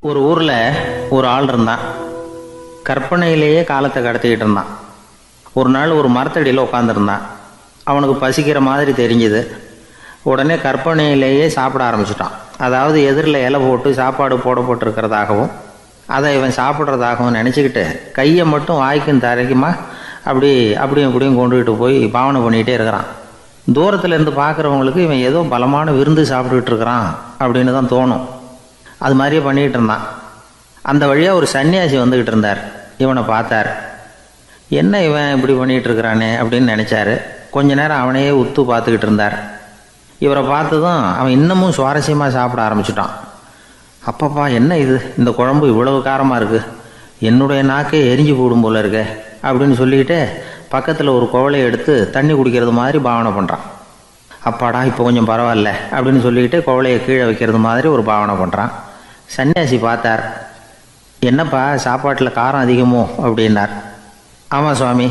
ஒரு ஊரில் ஒரு ஆள் இருந்தான். கற்பனையிலேயே காலத்தை கடத்திக்கிட்டு இருந்தான். ஒரு நாள் ஒரு மரத்தடியில் உட்காந்துருந்தான். அவனுக்கு பசிக்கிற மாதிரி தெரிஞ்சுது. உடனே கற்பனையிலேயே சாப்பிட ஆரம்பிச்சிட்டான். அதாவது எதிரில் இலை போட்டு சாப்பாடு போடப்பட்டிருக்கிறதாகவும் அதை இவன் சாப்பிட்றதாகவும் நினச்சிக்கிட்டு கையை மட்டும் வாய்க்கும் தரைக்குமா அப்படியும் இப்படியும் கொண்டுகிட்டு போய் பாவனை பண்ணிகிட்டே இருக்கிறான். தூரத்தில் இருந்து பார்க்குறவங்களுக்கு இவன் ஏதோ பலமான விருந்து சாப்பிட்டுக்கிட்டு இருக்கிறான் அப்படின்னு தான் தோணும். அது மாதிரியே பண்ணிகிட்டு இருந்தான். அந்த வழியாக ஒரு சன்னியாசி வந்துக்கிட்டு இருந்தார். இவனை பார்த்தார். என்ன இவன் இப்படி பண்ணிகிட்டு இருக்கிறானே அப்படின்னு நினச்சாரு. கொஞ்ச நேரம் அவனையே உத்து பார்த்துக்கிட்டு இருந்தார். இவரை பார்த்ததும் அவன் இன்னமும் சுவாரஸ்யமாக சாப்பிட ஆரம்பிச்சிட்டான். அப்பப்பா, என்ன இது, இந்த குழம்பு இவ்வளவு காரமாக இருக்குது, என்னுடைய நாக்கே எரிஞ்சு போடும் போல இருக்க அப்படின்னு சொல்லிக்கிட்டு பக்கத்தில் ஒரு குவளையை எடுத்து தண்ணி குடிக்கிறது மாதிரி பாவனை பண்ணுறான். அப்பாடா, இப்போ கொஞ்சம் பரவாயில்ல அப்படின்னு சொல்லிக்கிட்டு குவளையை கீழே வைக்கிறது மாதிரி ஒரு பாவனை பண்ணுறான். சன்னியாசி பார்த்தார். என்னப்பா, சாப்பாட்டில் காரம் அதிகமோ அப்படின்னார். ஆமாம் சுவாமி,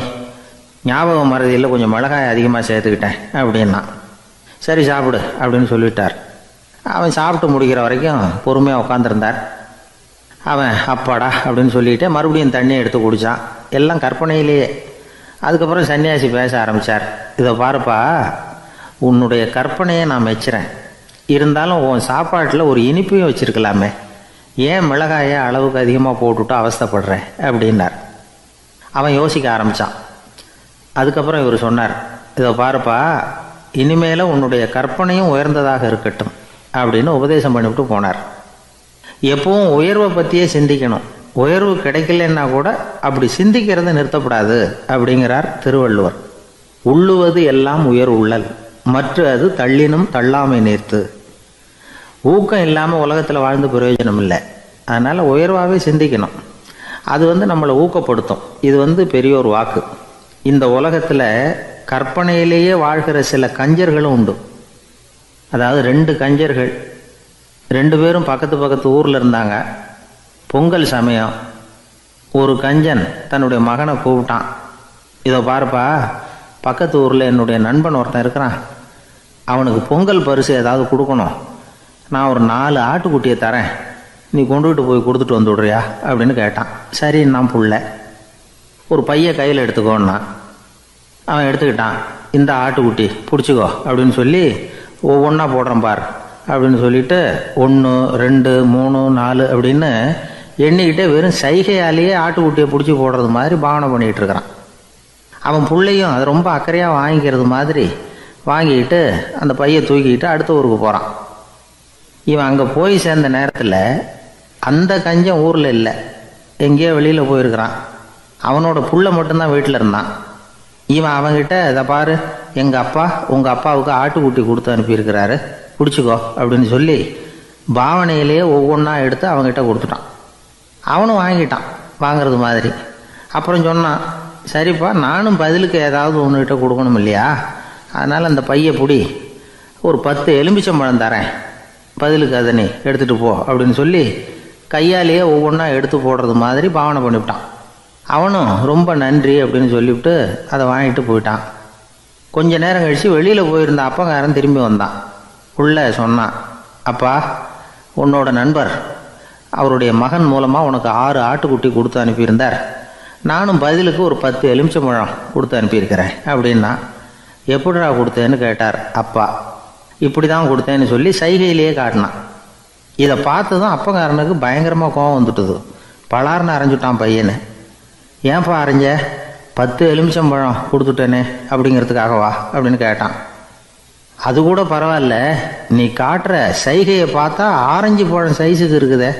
ஞாபகம் மறதியில் கொஞ்சம் மிளகாய் அதிகமாக சேர்த்துக்கிட்டேன் அப்படின்னா. சரி சாப்பிடு அப்படின்னு சொல்லிட்டார். அவன் சாப்பிட்டு முடிக்கிற வரைக்கும் பொறுமையாக உட்காந்துருந்தார். அவன் அப்பாடா அப்படின்னு சொல்லிட்டு மறுபடியும் தண்ணியை எடுத்து குடித்தான். எல்லாம் கற்பனையிலேயே. அதுக்கப்புறம் சன்னியாசி பேச ஆரம்பித்தார். இதை பாருப்பா, உன்னுடைய கற்பனையை நான் மெச்சுறேன். இருந்தாலும் உன் சாப்பாட்டில் ஒரு இனிப்பையும் வச்சுருக்கலாமே, ஏன் மிளகாயை அளவுக்கு அதிகமாக போட்டுவிட்டு அவஸ்தைப்படுறேன் அப்படின்னார். அவன் யோசிக்க ஆரம்பித்தான். அதுக்கப்புறம் இவர் சொன்னார், இதை பாருப்பா, இனிமேல் உன்னுடைய கற்பனையும் உயர்ந்ததாக இருக்கட்டும் அப்படின்னு உபதேசம் பண்ணிவிட்டு போனார். எப்பவும் உயர்வை பற்றியே சிந்திக்கணும். உயர்வு கிடைக்கலன்னா கூட அப்படி சிந்திக்கிறத நிறுத்தப்படாது அப்படிங்கிறார் திருவள்ளுவர். உள்ளுவது எல்லாம் உயர் உள்ளல், மற்ற அது தள்ளினும் தள்ளாமை நேர்த்து. ஊக்கம் இல்லாமல் உலகத்தில் வாழ்ந்து பிரயோஜனம் இல்லை. அதனால் உயர்வாகவே சிந்திக்கணும். அது நம்மளை ஊக்கப்படுத்தும். இது பெரியோர் வாக்கு. இந்த உலகத்தில் கற்பனையிலேயே வாழ்கிற சில கஞ்சர்களும் உண்டு. அதாவது 2 கஞ்சர்கள், 2 பேரும் பக்கத்து ஊரில் இருந்தாங்க. பொங்கல் சமயம் ஒரு கஞ்சன் தன்னுடைய மகனை கூப்பிட்டான். இதை பாருப்பா, பக்கத்து ஊரில் என்னுடைய நண்பன் ஒருத்தன் இருக்கிறான், அவனுக்கு பொங்கல் பரிசு ஏதாவது கொடுக்கணும். நான் ஒரு 4 ஆட்டுக்குட்டியை தரேன், நீ கொண்டுகிட்டு போய் கொடுத்துட்டு வந்துவிடுறியா அப்படின்னு கேட்டான். சரி, நான் புள்ள ஒரு பைய கையில் எடுத்துக்கோன்னா. அவன் எடுத்துக்கிட்டான். இந்த ஆட்டுக்குட்டி பிடிச்சிக்கோ அப்படின்னு சொல்லி ஒவ்வொன்றா போடுறேன் பார் அப்படின்னு சொல்லிட்டு 1 2 3 4 அப்படின்னு எண்ணிக்கிட்டே வெறும் சைகையாலேயே ஆட்டுக்குட்டியை பிடிச்சி போடுறது மாதிரி பாவனை பண்ணிகிட்டு இருக்கிறான். அவன் பிள்ளையும் அதை ரொம்ப அக்கறையாக வாங்கிக்கிறது மாதிரி வாங்கிக்கிட்டு அந்த பையை தூக்கிக்கிட்டு அடுத்த ஊருக்கு போகிறான். இவன் அங்கே போய் சேர்ந்த நேரத்தில் அந்த கஞ்சன் ஊரில் இல்லை, எங்கேயோ வெளியில் போயிருக்கிறான். அவனோட புள்ள மட்டும்தான் வீட்டில் இருந்தான். இவன் அவன்கிட்ட, இதை பாரு, எங்கள் அப்பா உங்கள் அப்பாவுக்கு ஆட்டுக்குட்டி கொடுத்து அனுப்பியிருக்கிறாரு, பிடிச்சிக்கோ அப்படின்னு சொல்லி பாவனையிலேயே ஒவ்வொன்றா எடுத்து அவங்ககிட்ட கொடுத்துட்டான். அவனும் வாங்கிட்டான் வாங்கிறது மாதிரி. அப்புறம் சொன்னான், சரிப்பா, நானும் பதிலுக்கு ஏதாவது ஒன்றுகிட்ட கொடுக்கணும் இல்லையா, அதனால் அந்த பையை பிடி, ஒரு 10 எலுமிச்சம்பழம் தரேன், பதிலுக்கு அதை நீ எடுத்துகிட்டு போ அப்படின்னு சொல்லி கையாலேயே ஒவ்வொன்றா எடுத்து போடுறது மாதிரி பாவனை பண்ணிவிட்டான். அவனும் ரொம்ப நன்றி அப்படின்னு சொல்லிவிட்டு அதை வாங்கிட்டு போயிட்டான். கொஞ்ச நேரம் கழித்து வெளியில் போயிருந்த அப்பங்காரன் திரும்பி வந்தான். உள்ள சொன்னான், அப்பா, உன்னோட நண்பர் அவருடைய மகன் மூலமாக உனக்கு 6 ஆட்டுக்குட்டி கொடுத்து அனுப்பியிருந்தார், நானும் பதிலுக்கு ஒரு 10 எலுமிச்சம்பழம் கொடுத்து அனுப்பியிருக்கிறேன் அப்படின்னா. எப்படிடா கொடுத்தேன்னு கேட்டார் அப்பா. இப்படி தான் கொடுத்தேன்னு சொல்லி சைகையிலேயே காட்டினான். இதை பார்த்ததும் அப்பங்காரனுக்கு பயங்கரமாக கோபம் வந்துட்டுது. பலார்னு அரைஞ்சுட்டான் பையனை. ஏன்ப்பா அரைஞ்ச, 10 எலுமிச்சம்பழம் கொடுத்துட்டேனே அப்படிங்கிறதுக்காகவா அப்படின்னு கேட்டான். அது கூட பரவாயில்ல, நீ காட்டுற சைகையை பார்த்தா ஆரஞ்சு பழம் சைஸுக்கு இருக்குதே,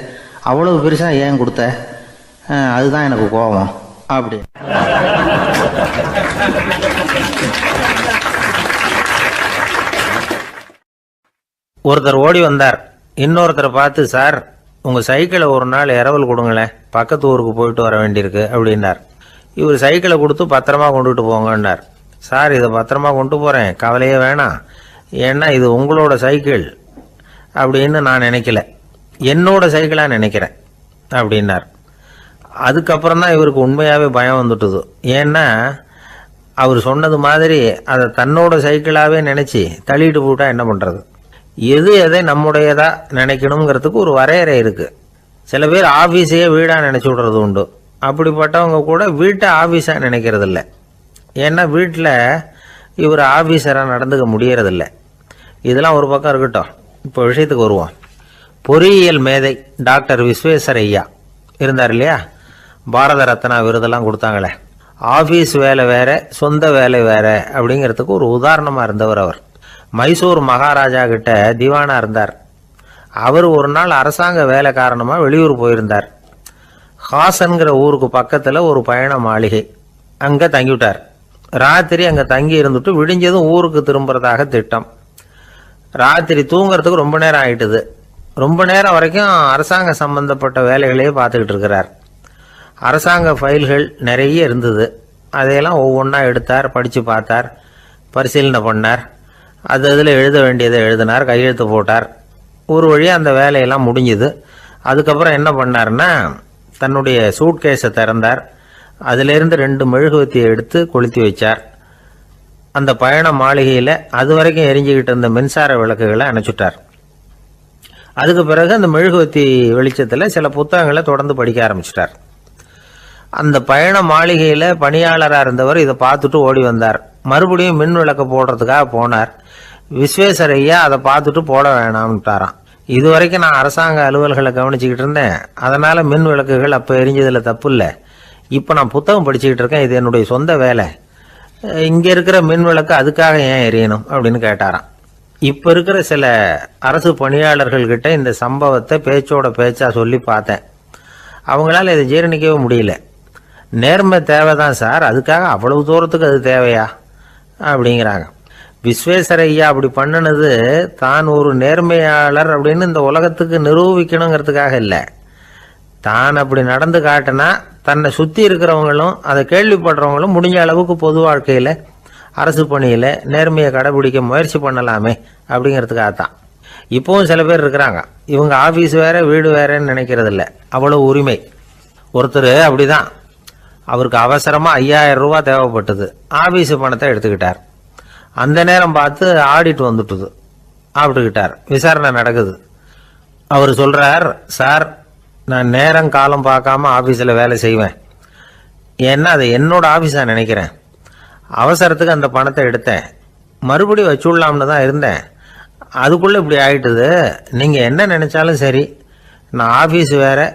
அவ்வளவு பெருசாக ஏன் கொடுத்த, அதுதான் எனக்கு கோபம் அப்படி. ஒருத்தர் ஓடி வந்தார். இன்னொருத்தரை பார்த்து, சார், உங்கள் சைக்கிளை ஒரு நாள் இரவல் கொடுங்களேன், பக்கத்து ஊருக்கு போயிட்டு வர வேண்டியிருக்கு அப்படின்னார். இவர் சைக்கிளை கொடுத்து பத்திரமா கொண்டுகிட்டு போங்கன்னார். சார், இதை பத்திரமா கொண்டு போகிறேன், கவலையே வேணாம், ஏன்னா இது உங்களோட சைக்கிள் அப்படின்னு நான் நினைக்கல, என்னோட சைக்கிளாக நினைக்கிறேன் அப்படின்னார். அதுக்கப்புறம் தான் இவருக்கு உண்மையாகவே பயம் வந்துட்டுது. ஏன்னா அவர் சொன்னது மாதிரி அதை தன்னோட சைக்கிளாகவே நினச்சி தள்ளிட்டு போட்டால் என்ன பண்ணுறது. எது எதை நம்முடையதா நினைக்கணுங்கிறதுக்கு ஒரு வரையறை இருக்குது. சில பேர் ஆஃபீஸையே வீடாக நினச்சி விடுறது உண்டு. அப்படிப்பட்டவங்க கூட வீட்டை ஆஃபீஸாக நினைக்கிறது இல்லை. ஏன்னா வீட்டில் இவர் ஆஃபீஸராக நடந்துக்க முடியறதில்ல. இதெல்லாம் ஒரு பக்கம் இருக்கட்டும். இப்போ விஷயத்துக்கு வருவோம். பொறியியல் மேதை டாக்டர் விஸ்வேஸ்வரய்யா இருந்தார் இல்லையா, பாரத ரத்னா விருதெல்லாம் கொடுத்தாங்களே. ஆஃபீஸ் வேலை வேற, சொந்த வேலை வேற அப்படிங்கிறதுக்கு ஒரு உதாரணமாக இருந்தவர் அவர். மைசூர் மகாராஜா கிட்ட திவானா இருந்தார். அவர் ஒரு நாள் அரசாங்க வேலை காரணமாக வெளியூர் போயிருந்தார். ஹாசன்கிற ஊருக்கு பக்கத்தில் ஒரு பயண மாளிகை, அங்கே தங்கிவிட்டார். ராத்திரி அங்கே தங்கி இருந்துட்டு விடிஞ்சதும் ஊருக்கு திரும்புறதாக திட்டம். ராத்திரி தூங்கிறதுக்கு ரொம்ப நேரம் ஆயிட்டுது. ரொம்ப நேரம் வரைக்கும் அரசாங்க சம்பந்தப்பட்ட வேலைகளையே பார்த்துக்கிட்டு இருக்கிறார். அரசாங்க ஃபைல்கள் நிறைய இருந்தது. அதையெல்லாம் ஒவ்வொன்றா எடுத்தார், படித்து பார்த்தார், பரிசீலனை பண்ணார். அதில் எழுத வேண்டியதை எழுதினார், கையெழுத்து போட்டார். ஒரு வழியாக அந்த வேலையெல்லாம் முடிஞ்சுது. அதுக்கப்புறம் என்ன பண்ணார்னா, தன்னுடைய சூட்கேஸை திறந்தார். அதிலிருந்து 2 மெழுகுவத்தியை எடுத்து கொளுத்தி வச்சார். அந்த பயண மாளிகையில் அது வரைக்கும் எரிஞ்சுக்கிட்டு இருந்த மின்சார விளக்குகளை அணைச்சுட்டார். அதுக்கு பிறகு அந்த மெழுகுவத்தி வெளிச்சத்தில் சில புத்தகங்களை தொடர்ந்து படிக்க ஆரம்பிச்சிட்டார். அந்த பயண மாளிகையில் பணியாளராக இருந்தவர் இதை பார்த்துட்டு ஓடி வந்தார். மறுபடியும் மின் விளக்கு போடுறதுக்காக போனார். விஸ்வேஸ்வரய்யா அதை பார்த்துட்டு போட வேணாம்ட்டாராம். இது வரைக்கும் நான் அரசாங்க அலுவல்களை கவனிச்சுக்கிட்டு இருந்தேன், அதனால் மின் விளக்குகள் அப்போ எரிஞ்சதில் தப்பு இல்லை. இப்போ நான் புத்தகம் படிச்சுக்கிட்டு இருக்கேன், இது என்னுடைய சொந்த வேலை. இங்கே இருக்கிற மின் விளக்கு அதுக்காக ஏன் எரியணும் அப்படின்னு கேட்டாராம். இப்போ இருக்கிற சில அரசு பணியாளர்கள்கிட்ட இந்த சம்பவத்தை பேச்சோட பேச்சா சொல்லி பார்த்தேன். அவங்களால இதை ஜீரணிக்கவே முடியல. நேர்மை தேவைதான் சார், அதுக்காக அவ்வளவு தூரத்துக்கு அது தேவையா அப்படிங்கிறாங்க. விஸ்வேஸ்வரய்யா அப்படி பண்ணினது தான் ஒரு நேர்மையாளர் அப்படின்னு இந்த உலகத்துக்கு நிரூபிக்கணுங்கிறதுக்காக இல்லை. தான் அப்படி நடந்து காட்டினா தன்னை சுற்றி இருக்கிறவங்களும் அதை கேள்விப்படுறவங்களும் முடிஞ்ச அளவுக்கு பொது வாழ்க்கையில், அரசு பணியில் நேர்மையை கடைபிடிக்க முயற்சி பண்ணலாமே அப்படிங்கிறதுக்காகத்தான். இப்போவும் சில பேர் இருக்கிறாங்க, இவங்க ஆஃபீஸ் வேற வீடு வேறன்னு நினைக்கிறது இல்லை, அவ்வளோ உரிமை. ஒருத்தர் அப்படிதான், அவருக்கு அவசரமாக 5000 ரூபா தேவைப்பட்டது. ஆஃபீஸு பணத்தை எடுத்துக்கிட்டார். அந்த நேரம் பார்த்து ஆடிட் வந்துட்டுது. ஆப்பிட்டுக்கிட்டார். விசாரணை நடக்குது. அவர் சொல்கிறார், சார் நான் நேரம் காலம் பார்க்காம ஆஃபீஸில் வேலை செய்வேன். ஏன்னா அதை என்னோட ஆஃபீஸாக நினைக்கிறேன். அவசரத்துக்கு அந்த பணத்தை எடுத்தேன், மறுபடியும் வச்சுடலாம்னு தான் இருந்தேன். அதுக்குள்ளே இப்படி ஆகிட்டுது. நீங்கள் என்ன நினச்சாலும் சரி, நான் ஆஃபீஸ் வேறு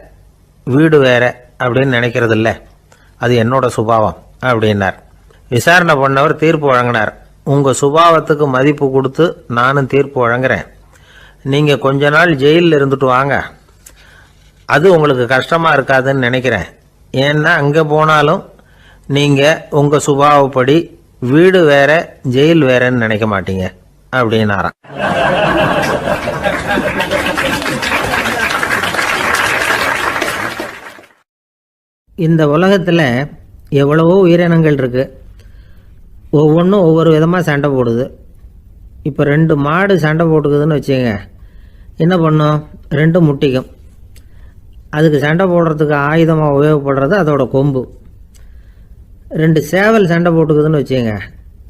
வீடு வேறு அப்படின்னு நினைக்கிறது இல்லை, அது என்னோட சுபாவம் அப்படின்னார். விசாரணை பண்ணவர் தீர்ப்பு வழங்கினார். உங்கள் சுபாவத்துக்கு மதிப்பு கொடுத்து நானும் தீர்ப்பு வழங்குறேன். நீங்கள் கொஞ்ச நாள் ஜெயிலில் இருந்துட்டு வாங்க, அது உங்களுக்கு கஷ்டமாக இருக்காதுன்னு நினைக்கிறேன். ஏன்னா அங்கே போனாலும் நீங்கள் உங்கள் சுபாவப்படி வீடு வேற ஜெயில் வேறன்னு நினைக்க மாட்டீங்க அப்படின்னாராம். இந்த உலகத்தில் எவ்வளவோ உயிரினங்கள் இருக்குது. ஒவ்வொன்றும் ஒவ்வொரு விதமாக சண்டை போடுது. இப்போ 2 மாடு சண்டை போட்டுக்குதுன்னு வச்சுங்க, என்ன பண்ணும்? 2 முட்டிக்கும். அதுக்கு சண்டை போடுறதுக்கு ஆயுதமாக உபயோகப்படுறது அதோட கொம்பு. 2 சேவல் சண்டை போட்டுக்குதுன்னு வச்சுங்க,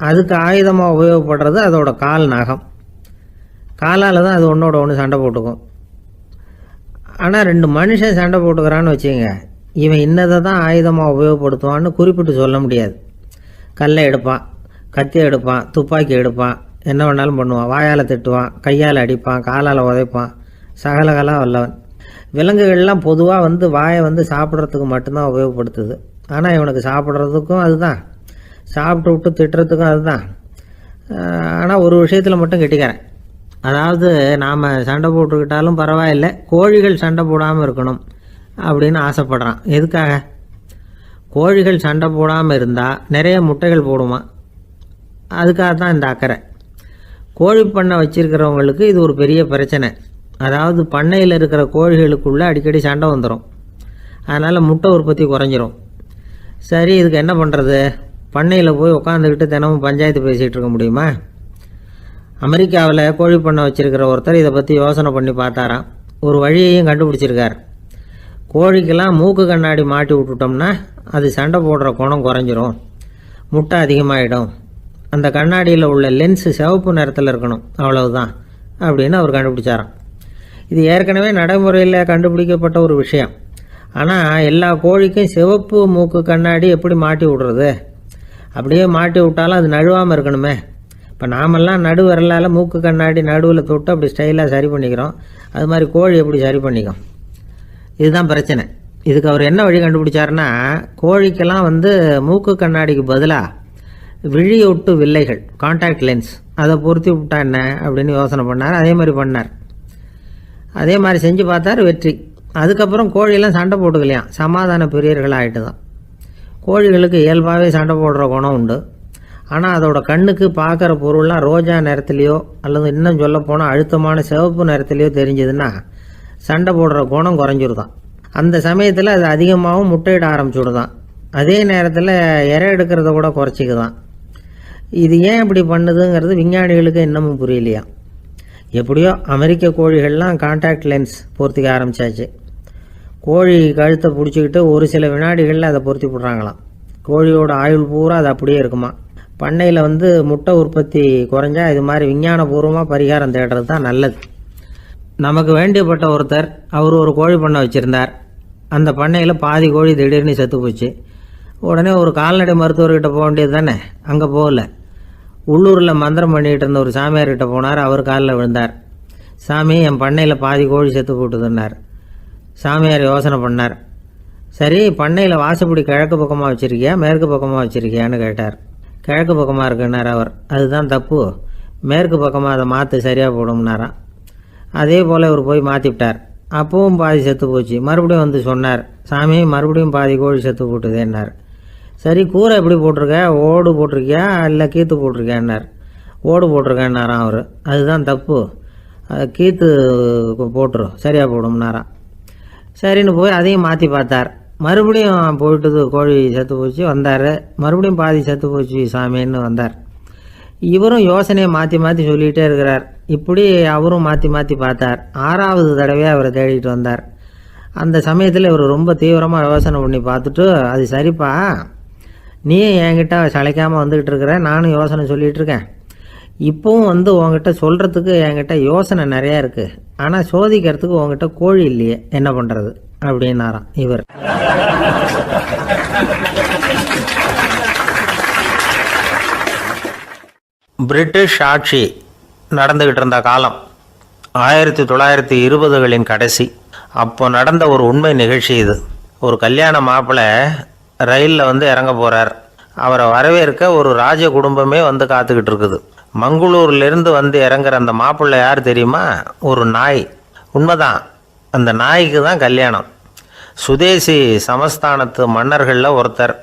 அதுக்கு ஆயுதமாக உபயோகப்படுறது அதோட கால் நகம். காலால் தான் அது ஒன்றோட ஒன்று சண்டை போட்டுக்கும். ஆனால் 2 மனுஷன் சண்டை போட்டுக்கிறான்னு வச்சுங்க, இவன் இன்னதை தான் ஆயுதமாக உபயோகப்படுத்துவான்னு குறிப்பிட்டு சொல்ல முடியாது. கல்லை எடுப்பான், கத்தி எடுப்பான், துப்பாக்கி எடுப்பான், என்ன வேணாலும் பண்ணுவான். வாயால் திட்டுவான், கையால் அடிப்பான், காலால் உதைப்பான், சகலகலா வல்லவன். விலங்குகள்லாம் பொதுவாக வாயை சாப்பிட்றதுக்கு மட்டும்தான் உபயோகப்படுத்துது. ஆனால் இவனுக்கு சாப்பிட்றதுக்கும் அதுதான், சாப்பிட்டு விட்டு திட்டுறதுக்கும் அதுதான். ஆனால் ஒரு விஷயத்தில் மட்டும் கெட்டிக்கிறேன். அதாவது நாம் சண்டை போட்டுக்கிட்டாலும் பரவாயில்லை, கோழிகள் சண்டை போடாமல் இருக்கணும் அப்படின்னு ஆசைப்படுறான். எதுக்காக? கோழிகள் சண்டை போடாமல் இருந்தால் நிறைய முட்டைகள் போடுமா, அதுக்காக தான் இந்த அக்கறை. கோழி பண்ணை வச்சுருக்கிறவங்களுக்கு இது ஒரு பெரிய பிரச்சனை. அதாவது பண்ணையில் இருக்கிற கோழிகளுக்குள்ளே அடிக்கடி சண்டை வந்துடும். அதனால் முட்டை உற்பத்தி குறைஞ்சிரும். சரி, இதுக்கு என்ன பண்ணுறது? பண்ணையில் போய் உட்காந்துக்கிட்டு தினமும் பஞ்சாயத்து பேசிகிட்டு இருக்க முடியுமா? அமெரிக்காவில் கோழி பண்ணை வச்சுருக்கிற ஒருத்தர் இதை பற்றி யோசனை பண்ணி பார்த்தாராம். ஒரு வழியையும் கண்டுபிடிச்சிருக்கார். கோழிக்கெல்லாம் மூக்கு கண்ணாடி மாட்டி விட்டுட்டோம்னா அது சண்டை போடுற குணம் குறைஞ்சிரும், முட்டை அதிகமாகிடும். அந்த கண்ணாடியில் உள்ள லென்ஸு சிவப்பு நிறத்தில் இருக்கணும், அவ்வளவுதான் அப்படின்னு அவர் கண்டுபிடிச்சாராம். இது ஏற்கனவே நடைமுறையில் கண்டுபிடிக்கப்பட்ட ஒரு விஷயம். ஆனால் எல்லா கோழிக்கும் சிவப்பு மூக்கு கண்ணாடி எப்படி மாட்டி விடுறது? அப்படியே மாட்டி விட்டாலும் அது நழுவாமல் இருக்கணுமே. இப்போ நாமெல்லாம் நடு விரலால் மூக்கு கண்ணாடி நடுவில் தொட்டு அப்படி ஸ்டைலாக சரி பண்ணிக்கிறோம். அது மாதிரி கோழி எப்படி சரி பண்ணிக்கும்? இதுதான் பிரச்சனை. இதுக்கு அவர் என்ன வழி கண்டுபிடிச்சாருன்னா, கோழிக்கெல்லாம் மூக்கு கண்ணாடிக்கு பதிலாக விழியொட்டு வில்லைகள், கான்டாக்ட் லென்ஸ், அதை பொருத்தி விட்டா என்ன அப்படின்னு யோசனை பண்ணார். அதே மாதிரி பண்ணார். அதே மாதிரி செஞ்சு பார்த்தார், வெற்றி. அதுக்கப்புறம் கோழியெல்லாம் சண்டை போட்டுக்கலையாம், சமாதான பிரியர்களாக ஆகிட்டு தான். கோழிகளுக்கு இயல்பாகவே சண்டை போடுற குணம் உண்டு. ஆனால் அதோட கண்ணுக்கு பார்க்குற பொருள்லாம் ரோஜா நிறத்துலையோ அல்லது இன்னும் சொல்ல போனால் அழுத்தமான சிவப்பு நிறத்துலையோ தெரிஞ்சதுன்னா சண்டை போடுற குணம் குறைஞ்சிருதான். அந்த சமயத்தில் அது அதிகமாகவும் முட்டையிட ஆரம்பிச்சுடுதான். அதே நேரத்தில் இறை எடுக்கிறத கூட குறைச்சிக்குதான். இது ஏன் இப்படி பண்ணுதுங்கிறது விஞ்ஞானிகளுக்கு இன்னமும் புரியலையா. எப்படியோ அமெரிக்க கோழிகள்லாம் கான்டாக்ட் லென்ஸ் பொருத்திக்க ஆரம்பித்தாச்சு. கோழி கழுத்தை பிடிச்சிக்கிட்டு ஒரு சில வினாடிகளில் அதை பொருத்தி விட்றாங்களாம். கோழியோட ஆயுள் பூரா அது அப்படியே இருக்குமா. பண்ணையில் முட்டை உற்பத்தி குறைஞ்சா இது மாதிரி விஞ்ஞானபூர்வமாக பரிகாரம் தேடுறது தான் நல்லது. நமக்கு வேண்டியப்பட்ட ஒருத்தர், அவர் ஒரு கோழி பண்ணை வச்சுருந்தார். அந்த பண்ணையில் பாதி கோழி திடீர்னு செத்து போச்சு. உடனே ஒரு கால்நடை மருத்துவர்கிட்ட போக வேண்டியது தானே. அங்கே போகல. உள்ளூரில் மந்திரம் பண்ணிகிட்டு இருந்த ஒரு சாமியார்கிட்ட போனார். அவர் காலில் விழுந்தார். சாமி, என் பண்ணையில் பாதி கோழி செத்து போட்டுதுன்னார். சாமியார் யோசனை பண்ணார். சரி, பண்ணையில் வாசப்படி கிழக்கு பக்கமாக வச்சுருக்கியா மேற்கு பக்கமாக வச்சுருக்கியான்னு கேட்டார். கிழக்கு பக்கமாக இருக்குன்னார் அவர். அதுதான் தப்பு, மேற்கு பக்கமாக அதை மாற்று சரியாக போடும்னாராம். அதே போல் இவர் போய் மாற்றிவிட்டார். அப்பவும் பாதி செத்து போச்சு. மறுபடியும் சொன்னார், சாமி மறுபடியும் பாதி கோழி செத்து போட்டுதேன்னார். சரி, கூரை எப்படி போட்டிருக்க, ஓடு போட்டிருக்கியா இல்லை கீத்து போட்டிருக்கியான்னார். ஓடு போட்டிருக்கேன்னாராம் அவர். அதுதான் தப்பு, கீத்து போட்டுரும் சரியாக போடும்னாராம். சரின்னு போய் அதையும் மாற்றி பார்த்தார். மறுபடியும் போயிட்டது, கோழி செத்து போச்சு. வந்தார், மறுபடியும் பாதி செத்து போச்சு சாமின்னு வந்தார். இவரும் யோசனையை மாற்றி மாற்றி சொல்லிகிட்டே இருக்கிறார். இப்படி அவரும் மாற்றி மாற்றி பார்த்தார். 6வது தடவையாக அவரை தேடிட்டு வந்தார். அந்த சமயத்தில் இவர் ரொம்ப தீவிரமாக யோசனை பண்ணி பார்த்துட்டு, அது சரிப்பா, நீயும் என்கிட்ட சளைக்காமல் வந்துக்கிட்டு இருக்கிற, நானும் யோசனை சொல்லிகிட்டு இருக்கேன். இப்போவும் உங்ககிட்ட சொல்கிறதுக்கு என்கிட்ட யோசனை நிறையா இருக்குது. ஆனால் சோதிக்கிறதுக்கு உங்ககிட்ட கோழி இல்லையே, என்ன பண்ணுறது அப்படின்னாராம் இவர். பிரிட்டிஷ் ஆட்சி நடந்துக்கிட்டு இருந்த காலம் 1920களின் கடைசி. அப்போ நடந்த ஒரு உண்மை நிகழ்ச்சி இது. ஒரு கல்யாண மாப்பிள்ளை ரயிலில் இறங்க போகிறார். அவரை வரவேற்க ஒரு ராஜ குடும்பமே காத்துக்கிட்டு இருக்குது. மங்களூர்லேருந்து இறங்குற அந்த மாப்பிள்ளை யார் தெரியுமா? ஒரு நாய். உண்மைதான், அந்த நாய்க்கு தான் கல்யாணம். சுதேசி சமஸ்தானத்து மன்னர்களில் ஒருத்தர்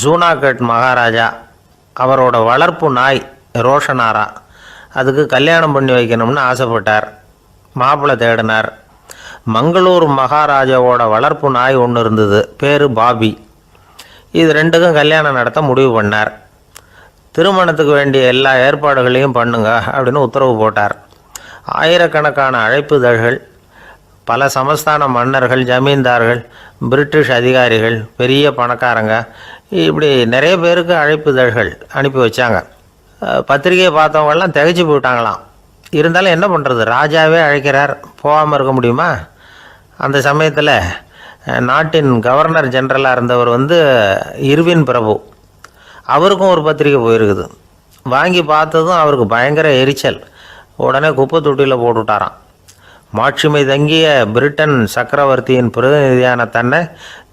ஜூனாகட் மகாராஜா. அவரோட வளர்ப்பு நாய் ரோஷனாரா. அதுக்கு கல்யாணம் பண்ணி வைக்கணும்னு ஆசைப்பட்டார். மாப்பிள்ளை தேடினார். மங்களூர் மகாராஜாவோட வளர்ப்பு நாய் ஒன்று இருந்தது, பேர் பாபி. இது ரெண்டுக்கும் கல்யாணம் நடத்த முடிவு பண்ணார். திருமணத்துக்கு வேண்டிய எல்லா ஏற்பாடுகளையும் பண்ணுங்க அப்படின்னு உத்தரவு போட்டார். ஆயிரக்கணக்கான அழைப்புதழ்கள், பல சமஸ்தான மன்னர்கள், ஜமீன்தார்கள், பிரிட்டிஷ் அதிகாரிகள், பெரிய பணக்காரங்க, இப்படி நிறைய பேருக்கு அழைப்புதழ்கள் அனுப்பி வச்சாங்க. பத்திரிகையை பார்த்தவங்கெல்லாம் திகைச்சு போயிட்டாங்களாம். இருந்தாலும் என்ன பண்ணுறது, ராஜாவே அழைக்கிறார், போகாமல் இருக்க முடியுமா? அந்த சமயத்தில் நாட்டின் கவர்னர் ஜெனரலாக இருந்தவர் இர்வின் பிரபு, அவருக்கும் ஒரு பத்திரிக்கை போயிருக்குது. வாங்கி பார்த்ததும் அவருக்கு பயங்கர எரிச்சல். உடனே குப்பை தொட்டியில் போட்டுவிட்டாராம். மாட்சிமை தங்கிய பிரிட்டன் சக்கரவர்த்தியின் பிரதிநிதியான தன்னை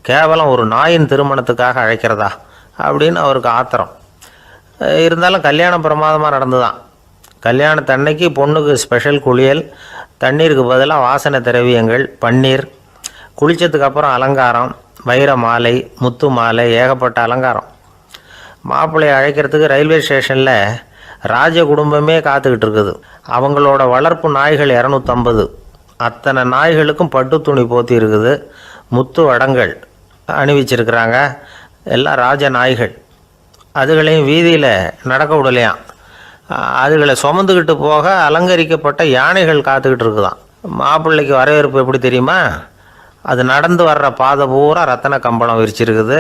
கேவலம் ஒரு நாயின் திருமணத்துக்காக அழைக்கிறதா அப்படின்னு அவருக்கு ஆத்திரம். இருந்தாலும் கல்யாணம் பிரமாதமாக நடந்துதான். கல்யாணத்தன்னைக்கு பொண்ணுக்கு ஸ்பெஷல் குளியல், தண்ணீருக்கு பதிலாக வாசனை திரவியங்கள், பன்னீர், குளித்ததுக்கு அப்புறம் அலங்காரம், வைர மாலை, முத்து மாலை, ஏகப்பட்ட அலங்காரம். மாப்பிள்ளையை அழைக்கிறதுக்கு ரயில்வே ஸ்டேஷனில் ராஜ குடும்பமே காத்துக்கிட்டு இருக்குது. அவங்களோட வளர்ப்பு நாய்கள் 250. அத்தனை நாய்களுக்கும் பட்டு துணி போத்தி இருக்குது. முத்து வடங்கள் அணிவிச்சிருக்கிறாங்க. எல்லாம் ராஜ நாய்கள். அதுகளையும் வீதியில் நடக்க விடலையாம். அதுகளை சுமந்துக்கிட்டு போக அலங்கரிக்கப்பட்ட யானைகள் காத்துக்கிட்டு இருக்குதான். மாப்பிள்ளைக்கு வரவேற்பு எப்படி தெரியுமா? அது நடந்து வர்ற பாதை பூரா ரத்தன கம்பளம் விரிச்சிருக்குது.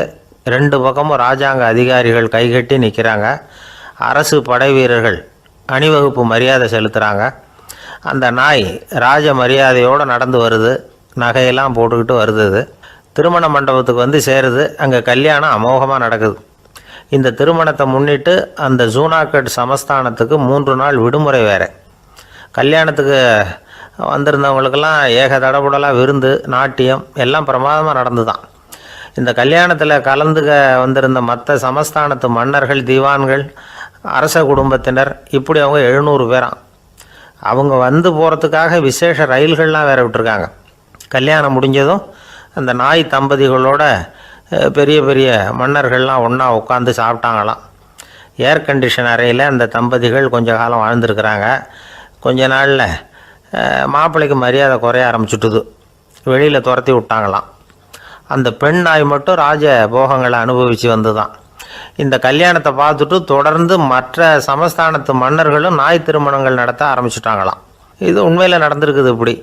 2 பக்கமும் ராஜாங்க அதிகாரிகள் கைகட்டி நிற்கிறாங்க. அரசு படை வீரர்கள் அணிவகுப்பு மரியாதை செலுத்துகிறாங்க. அந்த நாய் ராஜ மரியாதையோடு நடந்து வருது, நகையெல்லாம் போட்டுக்கிட்டு வருது. அது திருமண மண்டபத்துக்கு வந்து சேருது. அங்கே கல்யாணம் அமோகமாக நடக்குது. இந்த திருமணத்தை முன்னிட்டு அந்த ஜூனாகட் சமஸ்தானத்துக்கு 3 நாள் விடுமுறை வேறு. கல்யாணத்துக்கு வந்திருந்தவங்களுக்கெல்லாம் ஏக தடபுடலாக விருந்து, நாட்டியம் எல்லாம் பிரமாதமாக நடந்து தான். இந்த கல்யாணத்தில் கலந்துக்க வந்திருந்த மற்ற சமஸ்தானத்து மன்னர்கள், தீவான்கள், அரச குடும்பத்தினர், இப்படி அவங்க 700 பேராம். அவங்க வந்து போகிறதுக்காக விசேஷ ரயில்கள்லாம் வேறு விட்டுருக்காங்க. கல்யாணம் முடிஞ்சதும் அந்த நாய் தம்பதிகளோட பெரிய பெரிய மன்னர்கள்லாம் ஒன்றா உட்காந்து சாப்பிட்டாங்களாம். ஏர் கண்டிஷன் அறையில் அந்த தம்பதிகள் கொஞ்ச காலம் வாழ்ந்துருக்கிறாங்க. கொஞ்ச நாளில் மாப்பிள்ளைக்கு மரியாதை குறைய ஆரம்பிச்சுட்டுது. வெளியில் துரத்தி விட்டாங்களாம். அந்த பெண் நாய் மட்டும் ராஜ போகங்களை அனுபவித்து வந்து தான். இந்த கல்யாணத்தை பார்த்துட்டு தொடர்ந்து மற்ற சமஸ்தானத்து மன்னர்களும் நாய் திருமணங்கள் நடத்த ஆரம்பிச்சுட்டாங்களாம். இது உண்மையில் நடந்திருக்குது. இப்படி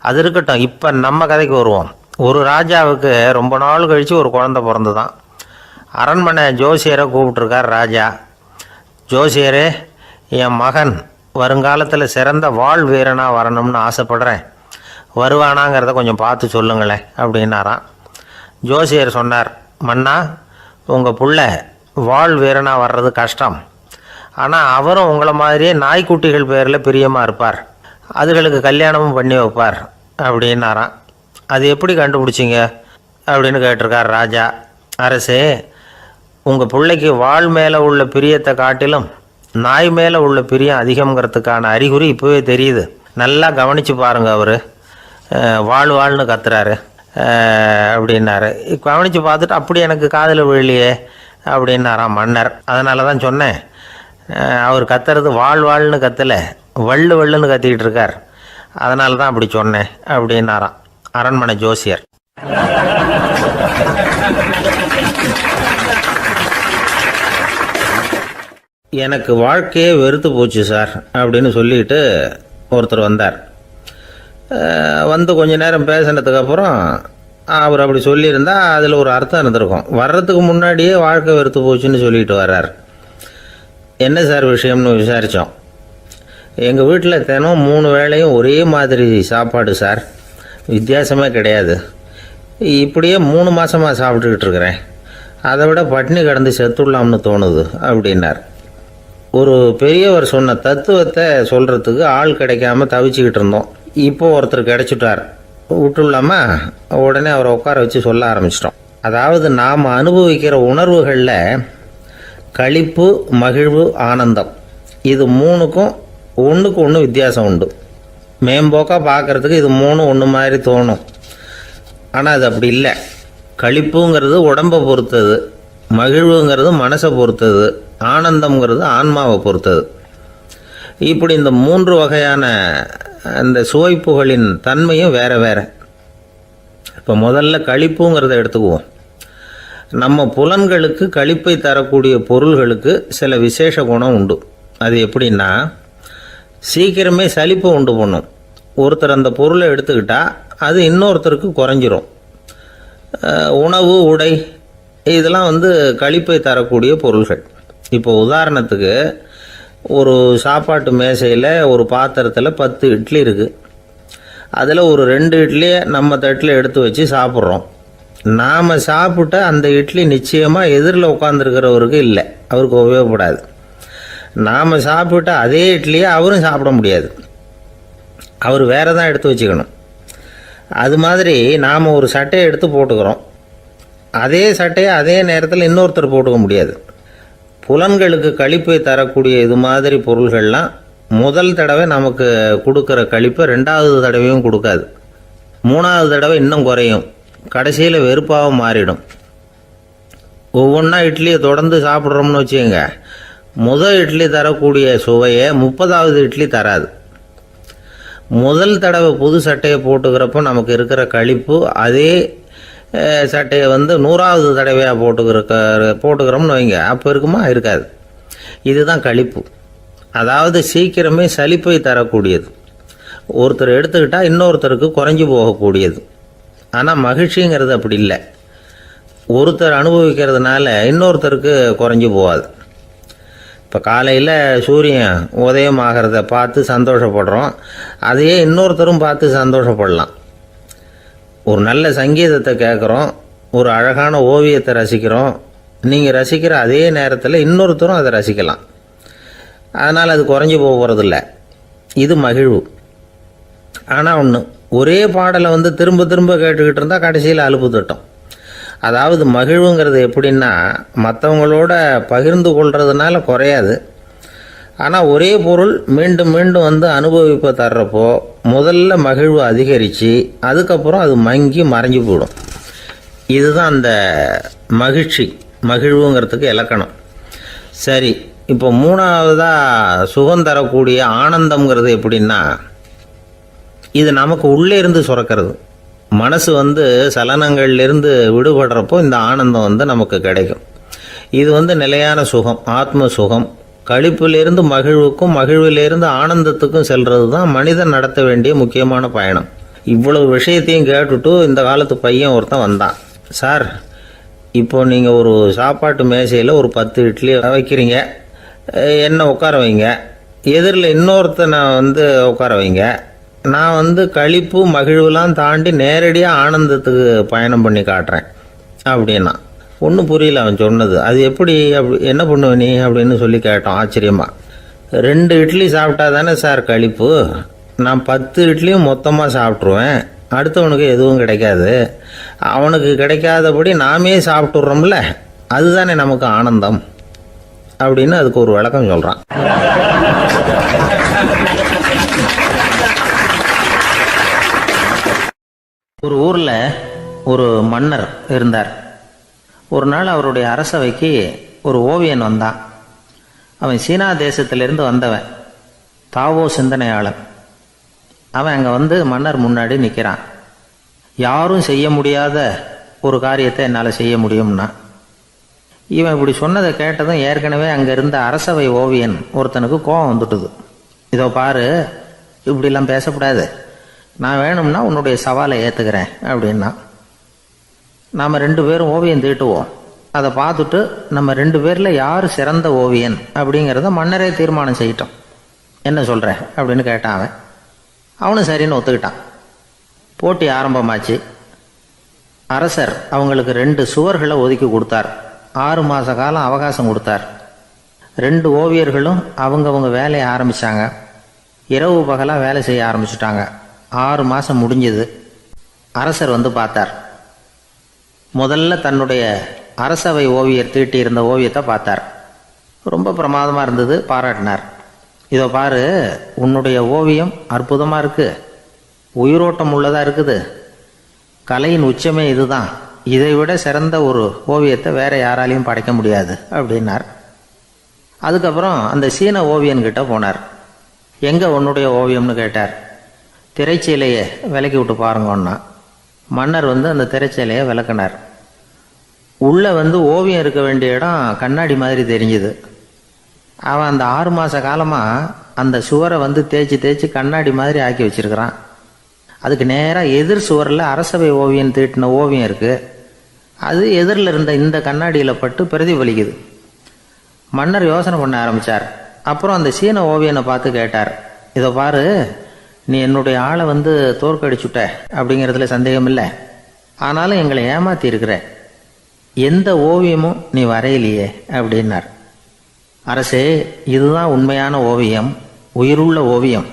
அது இருக்கட்டும். இப்போ நம்ம கதைக்கு வருவோம். ஒரு ராஜாவுக்கு ரொம்ப நாள் கழித்து ஒரு குழந்தை பிறந்து தான். அரண்மனை ஜோசியரை கூப்பிட்ருக்கார் ராஜா. ஜோசியரே, என் மகன் வருங்காலத்தில் சிறந்த வாழ் வீரனாக வரணும்னு ஆசைப்படுறேன், வருவானாங்கிறத கொஞ்சம் பார்த்து சொல்லுங்களேன் அப்படின்னாராம். ஜோசியர் சொன்னார், மன்னா, உங்கள் புள்ள வாழ் வீரனாக வர்றது கஷ்டம். ஆனால் அவரும் உங்களை மாதிரியே நாய்க்குட்டிகள் பேரில் பிரியமாக இருப்பார், அதுகளுக்கு கல்யாணமும் பண்ணி வைப்பார் அப்படின்னாராம். அது எப்படி கண்டுபிடிச்சிங்க அப்படின்னு கேட்டிருக்கார் ராஜா. அரசே, உங்கள் பிள்ளைக்கு வாழ் மேலே உள்ள பிரியத்தை காட்டிலும் நாய் மேலே உள்ள பிரியம் அதிகங்கிறதுக்கான அறிகுறி இப்போவே தெரியுது. நல்லா கவனித்து பாருங்கள். அவர் வாழ்னு கத்துறாரு அப்படின்னாரு. கவனித்து பார்த்துட்டு அப்படி எனக்கு காதில் விழலையே அப்படின்னாராம் மன்னர். அதனால தான் சொன்னேன், அவர் கத்துறது வாழ்னு கத்தலை, வள்ளுன்னு கத்திக்கிட்டு இருக்கார், அதனால தான் அப்படி சொன்னேன் அப்படின்னாராம் அரண்மனை ஜோசியர். எனக்கு வாழ்க்கையே வெறுத்து போச்சு சார் அப்படின்னு சொல்லிட்டு ஒருத்தர் வந்தார். வந்து கொஞ்ச நேரம் பேசினதுக்கப்புறம் அவர் அப்படி சொல்லியிருந்தால் அதில் ஒரு அர்த்தம் இருந்திருக்கும். வர்றதுக்கு முன்னாடியே வாழ்க்கை வெறுத்து போச்சுன்னு சொல்லிட்டு வர்றார். என்ன சார் விஷயம்னு விசாரித்தோம். எங்கள் வீட்டில் தினம் 3 வேளையும் ஒரே மாதிரி சாப்பாடு சார், வித்தியாசமே கிடையாது. இப்படியே 3 மாதமாக சாப்பிட்டுக்கிட்டு இருக்கிறேன். அதை விட பட்டினி கிடந்து செத்துடலாம்னு தோணுது அப்படின்னார். ஒரு பெரியவர் சொன்ன தத்துவத்தை சொல்கிறதுக்கு ஆள் கிடைக்காம தவிச்சிக்கிட்டு இருந்தோம். இப்போது ஒருத்தர் கிடைச்சிட்டார். விட்டுலாமா உடனே அவரை உட்கார வச்சு சொல்ல ஆரம்பிச்சிட்டோம். அதாவது நாம் அனுபவிக்கிற உணர்வுகளில் களிப்பு, மகிழ்வு, ஆனந்தம், இது 3க்கும் ஒன்றுக்கு ஒன்று வித்தியாசம் உண்டு. மேம்போக்காக பார்க்குறதுக்கு இது 3 ஒன்று மாதிரி தோணும். ஆனால் அது அப்படி இல்லை. களிப்புங்கிறது உடம்பை பொறுத்தது, மகிழ்வுங்கிறது மனசை பொறுத்தது, ஆனந்தம்ங்கிறது ஆன்மாவை பொறுத்தது. இப்படி இந்த 3 வகையான அந்த சுவைப்புகளின் தன்மையும் வேறு வேறு. இப்போ முதல்ல களிப்புங்கிறத எடுத்துக்குவோம். நம்ம புலன்களுக்கு களிப்பை தரக்கூடிய பொருள்களுக்கு சில விசேஷ குணம் உண்டு. அது எப்படின்னா, சீக்கிரமே சலிப்பை உண்டு பண்ணும். ஒருத்தர் அந்த பொருளை எடுத்துக்கிட்டால் அது இன்னொருத்தருக்கு குறைஞ்சிரும். உணவு, உடை, இதெல்லாம் களிப்பை தரக்கூடிய பொருள்கள். இப்போ உதாரணத்துக்கு, ஒரு சாப்பாட்டு மேசையில் ஒரு பாத்திரத்தில் 10 இட்லி இருக்குது. அதில் ஒரு 2 இட்லியை நம்ம தட்டில் எடுத்து வச்சு சாப்பிட்றோம். நாம் சாப்பிட்ட அந்த இட்லி நிச்சயமாக எதிரில் உட்காந்துருக்கிறவருக்கு இல்லை, அவருக்கு உபயோகப்படாது. நாம் சாப்பிட்ட அதே இட்லியை அவரும் சாப்பிட முடியாது, அவர் வேறு தான் எடுத்து வச்சுக்கணும். அது மாதிரி நாம் ஒரு சட்டையை எடுத்து போட்டுக்கிறோம், அதே சட்டையை அதே நேரத்தில் இன்னொருத்தர் போட்டுக்க முடியாது. புலன்களுக்கு களிப்பை தரக்கூடிய இது மாதிரி பொருள்கள்லாம் முதல் தடவை நமக்கு கொடுக்குற களிப்பை 2வது தடவையும் கொடுக்காது. 3வது தடவை இன்னும் குறையும், கடைசியில் வெறுப்பாக மாறிடும். ஒவ்வொன்றா இட்லியை தொடர்ந்து சாப்பிட்றோம்னு வச்சுக்கோங்க, முதல் இட்லி தரக்கூடிய சுவையை 30வது இட்லி தராது. முதல் தடவை புது சட்டையை போட்டுக்கிறப்போ நமக்கு இருக்கிற களிப்பு அதே சட்டையை 100வது தடவையாக போட்டுக்கிறோம்னு வைங்க, அப்போ இருக்குமா? இருக்காது. இதுதான் களிப்பு. அதாவது சீக்கிரமே சலிப்பை தரக்கூடியது. ஒருத்தர் எடுத்துக்கிட்டால் இன்னொருத்தருக்கு குறைஞ்சி போகக்கூடியது. ஆனால் மகிழ்ச்சிங்கிறது அப்படி இல்லை. ஒருத்தர் அனுபவிக்கிறதுனால இன்னொருத்தருக்கு குறைஞ்சி போகாது. இப்போ காலையில் சூரியன் உதயம் ஆகிறத பார்த்து சந்தோஷப்படுறோம், அதையே இன்னொருத்தரும் பார்த்து சந்தோஷப்படலாம். ஒரு நல்ல சங்கீதத்தை கேட்குறோம், ஒரு அழகான ஓவியத்தை ரசிக்கிறோம், நீங்கள் ரசிக்கிற அதே நேரத்தில் இன்னொருத்தரும் அதை ரசிக்கலாம். அதனால் அது குறைஞ்சி போகிறதில்ல. இது மகிழ்வு. ஆனால் ஒன்று, ஒரே பாடலை திரும்ப திரும்ப கேட்டுக்கிட்டு இருந்தால் கடைசியில் அலுப்பு தட்டும். அதாவது மகிழ்வுங்கிறது எப்படின்னா, மற்றவங்களோட பகிர்ந்து கொள்றதுனால குறையாது. ஆனால் ஒரே பொருள் மீண்டும் மீண்டும் அனுபவிப்ப தர்றப்போ முதல்ல மகிழ்வு அதிகரித்து அதுக்கப்புறம் அது மங்கி மறைஞ்சு போயிடும். இதுதான் அந்த மகிழ்வுங்கிறதுக்கு இலக்கணம். சரி, இப்போ மூணாவதாக சுகம் தரக்கூடிய ஆனந்தம்ங்கிறது எப்படின்னா, இது நமக்கு உள்ளே இருந்து சுரக்கிறது. மனசு சலனங்கள்லேருந்து விடுபடுறப்போ இந்த ஆனந்தம் நமக்கு கிடைக்கும். இது நிலையான சுகம், ஆத்ம சுகம். களிப்பிலிருந்து மகிழ்வுக்கும் மகிழ்விலிருந்து ஆனந்தத்துக்கும் செல்றது தான் மனிதன் நடத்த வேண்டிய முக்கியமான பயணம். இவ்வளவு விஷயத்தையும் கேட்டுட்டு இந்த காலத்து பையன் ஒருத்தன் வந்தான். சார், இப்போ நீங்கள் ஒரு சாப்பாட்டு மேசையில் ஒரு 10 இட்லி வைக்கிறீங்க, என்னை உட்கார வைங்க, எதிரில் இன்னொருத்தனை உட்கார வைங்க, நான் களிப்பு மகிழ்வுலாம் தாண்டி நேரடியாக ஆனந்தத்துக்கு பயணம் பண்ணி காட்டுறேன் அப்படின்னா. ஒன்றும் புரியல அவன் சொன்னது. அது எப்படி, என்ன பண்ணுவ நீ அப்படின்னு சொல்லி கேட்டோம் ஆச்சரியமாக. 2 இட்லி சாப்பிட்டா தானே சார் களிப்பு, நான் 10 இட்லியும் மொத்தமாக சாப்பிட்ருவேன், அடுத்தவனுக்கு எதுவும் கிடைக்காது, அவனுக்கு கிடைக்காதபடி நாமே சாப்பிட்டுடுறோம்ல, அதுதானே நமக்கு ஆனந்தம் அப்படின்னு அதுக்கு ஒரு விளக்கம் சொல்கிறான். ஒரு ஊரில் ஒரு மன்னர் இருந்தார். ஒரு நாள் அவருடைய அரசவைக்கு ஒரு ஓவியன் வந்தான். அவன் சீனா தேசத்திலிருந்து வந்தவன், தாவோ சிந்தனையாளன். அவன் அங்கே மன்னர் முன்னாடி நிற்கிறான். யாரும் செய்ய முடியாத ஒரு காரியத்தை என்னால் செய்ய முடியும்னா. இவன் இப்படி சொன்னதை கேட்டதும் ஏற்கனவே அங்கே இருந்த அரசவை ஓவியன் ஒருத்தனுக்கு கோபம் வந்துட்டுது. இதோ பாரு, இப்படிலாம் பேசக்கூடாது, நான் வேணும்னா உன்னுடைய சவாலை ஏற்றுக்கிறேன் அப்படின்னா. நாம் 2 பேரும் ஓவியம் தீட்டுவோம், அதை பார்த்துட்டு நம்ம 2 பேரில் யார் சிறந்த ஓவியன் அப்படிங்கிறத மன்னரே தீர்மானம் செய்யட்டும், என்ன சொல்கிற அப்படின்னு கேட்டான் அவன். அவனும் சரின்னு ஒத்துக்கிட்டான். போட்டி ஆரம்பமாச்சு. அரசர் அவங்களுக்கு 2 சுவர்களை ஒதுக்கி கொடுத்தார். 6 மாத காலம் அவகாசம் கொடுத்தார். 2 ஓவியர்களும் அவங்கவுங்க வேலையை ஆரம்பித்தாங்க. இரவு பகலாக வேலை செய்ய ஆரம்பிச்சுட்டாங்க. 6 மாதம் முடிஞ்சது. அரசர் பார்த்தார். முதல்ல தன்னுடைய அரசவை ஓவியர் தீட்டி இருந்த ஓவியத்தை பார்த்தார். ரொம்ப பிரமாதமாக இருந்தது, பாராட்டினார். இதோ பாரு, உன்னுடைய ஓவியம் அற்புதமாக இருக்குது, உயிரோட்டம் உள்ளதாக இருக்குது, கலையின் உச்சமே இதுதான், இதை விட சிறந்த ஒரு ஓவியத்தை வேற யாராலையும் படைக்க முடியாது அப்படின்னார். அதுக்கப்புறம் அந்த சீன ஓவியன்கிட்ட போனார். எங்கே உன்னுடைய ஓவியம்னு கேட்டார். திரைச்சீலையை விலக்கி விட்டு பாருங்கன்னா. மன்னர் அந்த திரைச்சீலையை விளக்குனார். உள்ளே ஓவியம் இருக்க வேண்டிய இடம் கண்ணாடி மாதிரி தெரிஞ்சுது. அவன் அந்த 6 மாத காலமாக அந்த சுவரை தேய்ச்சி தேய்ச்சி கண்ணாடி மாதிரி ஆக்கி வச்சிருக்கிறான். அதுக்கு நேராக எதிர் சுவரில் அரசவை ஓவியம் தீட்டின ஓவியம் இருக்குது. அது எதிரில் இருந்த இந்த கண்ணாடியில் பட்டு பிரதிபலிக்குது. மன்னர் யோசனை பண்ண ஆரம்பித்தார். அப்புறம் அந்த சீன ஓவியனை பார்த்து கேட்டார். இதை பாரு, நீ என்னுடைய ஆளை தோற்கடிச்சுட்ட அப்படிங்கிறதுல சந்தேகம் இல்லை, ஆனாலும் எங்களை ஏமாத்தி இருக்கிற, எந்த ஓவியமும் நீ வரையிலையே அப்படின்னார். அரசே, இதுதான் உண்மையான ஓவியம், உயிருள்ள ஓவியம்.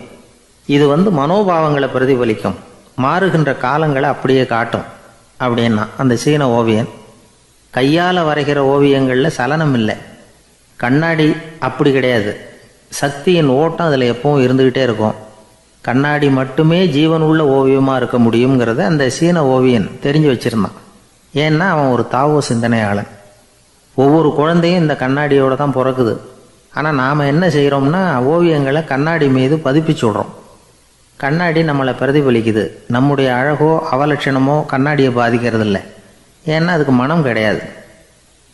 இது மனோபாவங்களை பிரதிபலிக்கும், மாறுகின்ற காலங்களை அப்படியே காட்டும் அப்படின்னா அந்த சீன ஓவியன். கையால் வரைகிற ஓவியங்களில் சலனம் இல்லை, கண்ணாடி அப்படி கிடையாது, சக்தியின் ஓட்டம் அதில் எப்பவும் இருந்துக்கிட்டே இருக்கும். கண்ணாடி மட்டுமே ஜீவனுள்ள ஓவியமாக இருக்க முடியுங்கிறத அந்த சீன ஓவியன் தெரிஞ்சு வச்சிருந்தான். ஏன்னா அவன் ஒரு தாவோ சிந்தனையாளன். ஒவ்வொரு குழந்தையும் இந்த கண்ணாடியோடு தான் பிறக்குது. ஆனால் நாம் என்ன செய்கிறோம்னா ஓவியங்களை கண்ணாடி மீது பதிப்பிச்சு விடுறோம். கண்ணாடி நம்மளை பிரதிபலிக்குது. நம்முடைய அழகோ அவலட்சணமோ கண்ணாடியை பாதிக்கிறது இல்லை. ஏன்னா அதுக்கு மனம் கிடையாது.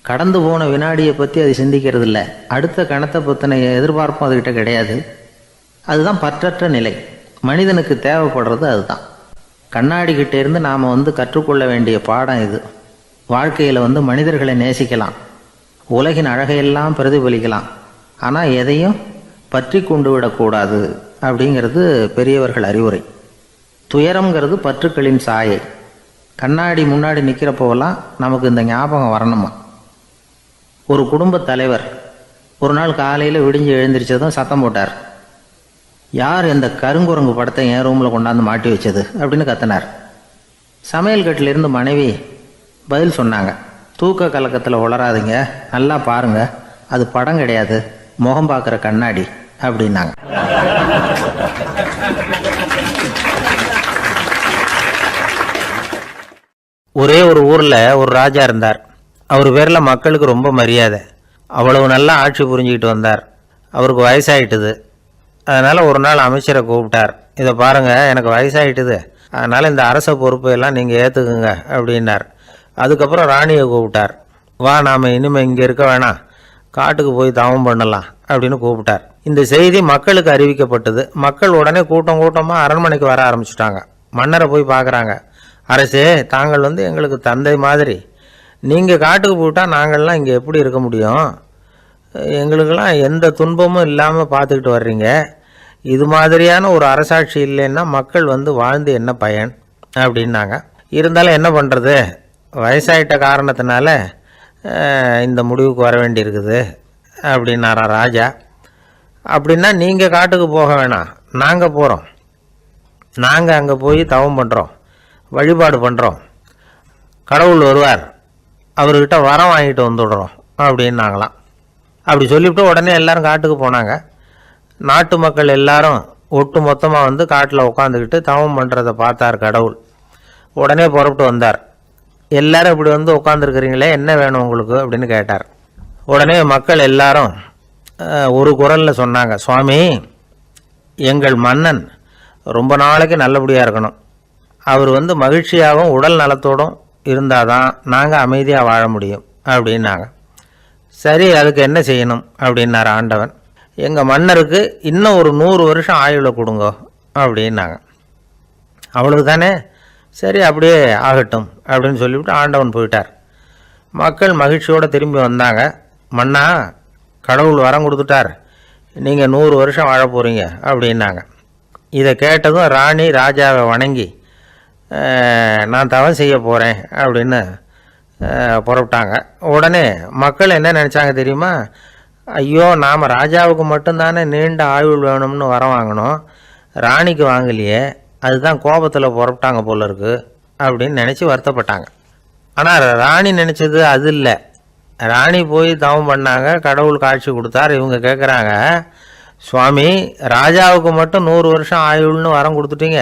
கடந்து போன வினாடியை பற்றி அது சிந்திக்கிறது இல்லை. அடுத்த கணத்தை பற்றின எதிர்பார்ப்பும் அதுக்கிட்ட கிடையாது. அதுதான் பற்றற்ற நிலை. மனிதனுக்கு தேவைப்படுறது அதுதான். கண்ணாடிக்கிட்டே இருந்து நாம் கற்றுக்கொள்ள வேண்டிய பாடம் இது. வாழ்க்கையில் மனிதர்களை நேசிக்கலாம், உலகின் அழகையெல்லாம் பிரதிபலிக்கலாம், ஆனால் எதையும் பற்றி கொண்டு விடக்கூடாது அப்படிங்கிறது பெரியவர்கள் அறிவுரை. துயரம்ங்கிறது பற்றுக்களின் சாயை. கண்ணாடி முன்னாடி நிற்கிறப்போவெல்லாம் நமக்கு இந்த ஞாபகம் வரணுமா. ஒரு குடும்பத் தலைவர் ஒரு நாள் காலையில் விடிஞ்சு எழுந்திரிச்சதும் சத்தம் போட்டார். யார் இந்த கருங்குரங்கு படத்தை என் ரூமில் கொண்டாந்து மாட்டி வச்சது அப்படின்னு கத்தினார். சமையல் கட்டிலிருந்து மனைவி பதில் சொன்னாங்க. தூக்க கலக்கத்தில் உளராதிங்க, நல்லா பாருங்க, அது படம் கிடையாது, முகம் பார்க்குற கண்ணாடி அப்படின்னாங்க. ஒரே ஒரு ஊரில் ஒரு ராஜா இருந்தார். அவர் பேரில் மக்களுக்கு ரொம்ப மரியாதை. அவ்வளவு நல்லா ஆட்சி புரிஞ்சுக்கிட்டு வந்தார். அவருக்கு வயசாயிட்டுது. அதனால் ஒரு நாள் அமைச்சரை கூப்பிட்டார். இதை பாருங்கள், எனக்கு வயசாயிட்டுது, அதனால் இந்த அரச பொறுப்பையெல்லாம் நீங்கள் ஏற்றுக்குங்க அப்படின்னார். அதுக்கப்புறம் ராணியை கூப்பிட்டார். வா, நாம் இனிமேல் இங்கே இருக்க வேணாம், காட்டுக்கு போய் தவம் பண்ணலாம் அப்படின்னு கூப்பிட்டார். இந்த செய்தி மக்களுக்கு அறிவிக்கப்பட்டது. மக்கள் உடனே கூட்டம் கூட்டமாக அரண்மனைக்கு வர ஆரம்பிச்சிட்டாங்க. மன்னரை போய் பார்க்குறாங்க. அரசே, தாங்கள் எங்களுக்கு தந்தை மாதிரி. நீங்கள் காட்டுக்கு போயிட்டால் நாங்கள்லாம் இங்கே எப்படி இருக்க முடியும்? எங்களுக்கெல்லாம் எந்த துன்பமும் இல்லாமல் பார்த்துக்கிட்டு வர்றீங்க. இது மாதிரியான ஒரு அரசாட்சி இல்லைன்னா மக்கள் வாழ்ந்து என்ன பயன் அப்படின்னாங்க. இருந்தாலும் என்ன பண்ணுறது, வயசாயிட்ட காரணத்தினால இந்த முடிவுக்கு வர வேண்டியிருக்குது அப்படின்னாரா ராஜா. அப்படின்னா நீங்கள் காட்டுக்கு போக வேணாம், நாங்கள் போகிறோம். நாங்கள் அங்கே போய் தவம் பண்ணுறோம், வழிபாடு பண்ணுறோம். கடவுள் வருவார், அவர்கிட்ட வரம் வாங்கிட்டு வந்துடுறோம் அப்படின்னாங்களாம். அப்படி சொல்லிவிட்டு உடனே எல்லாரும் காட்டுக்கு போனாங்க. நாட்டு மக்கள் எல்லாரும் ஒட்டு மொத்தமாக காட்டில் உட்காந்துக்கிட்டு தவம் பண்ணுறதை பார்த்தார் கடவுள். உடனே புறப்பட்டு வந்தார். எல்லாரும் இப்படி உட்காந்துருக்கிறீங்களே, என்ன வேணும் உங்களுக்கு அப்படின்னு கேட்டார். உடனே மக்கள் எல்லாரும் ஒரு குரலில் சொன்னாங்க, சுவாமி, எங்கள் மன்னன் ரொம்ப நாளைக்கு நல்லபடியாக இருக்கணும். அவர் மகிழ்ச்சியாகவும் உடல் நலத்தோடும் இருந்தால் தான் நாங்கள் அமைதியாக வாழ முடியும் அப்படின்னாங்க. சரி, அதுக்கு என்ன செய்யணும் அப்படின்னார் ஆண்டவன். எங்கள் மன்னருக்கு இன்னும் ஒரு 100 வருஷம் ஆயுளை கொடுங்க அப்படின்னாங்க. அவ்வளவு தானே, சரி அப்படியே ஆகட்டும் அப்படின்னு சொல்லிவிட்டு ஆண்டவன் போயிட்டார். மக்கள் மகிழ்ச்சியோடு திரும்பி வந்தாங்க. மன்னா, கடவுள் வரம் கொடுத்துட்டார், நீங்கள் 100 வருஷம் வாழ போகிறீங்க அப்படின்னாங்க. இதை கேட்டதும் ராணி ராஜாவை வணங்கி, நான் தவம் செய்ய போகிறேன் அப்படின்னு புறப்பட்டாங்க. உடனே மக்கள் என்ன நினச்சாங்க தெரியுமா? ஐயோ, நாம் ராஜாவுக்கு மட்டும்தானே நீண்ட ஆயுள் வேணும்னு வரம் வாங்கினோம், ராணிக்கு வாங்கலையே, அதுதான் கோபத்தில் புறப்பட்டாங்க போல இருக்கு அப்படின்னு நினச்சி வருத்தப்பட்டாங்க. ஆனால் ராணி நினச்சது அது இல்லை. ராணி போய் தவம் பண்ணாங்க, கடவுள் காட்சி கொடுத்தார். இவங்க கேட்குறாங்க, சுவாமி, ராஜாவுக்கு மட்டும் 100 வருஷம் ஆயுள்னு வரம் கொடுத்துட்டீங்க,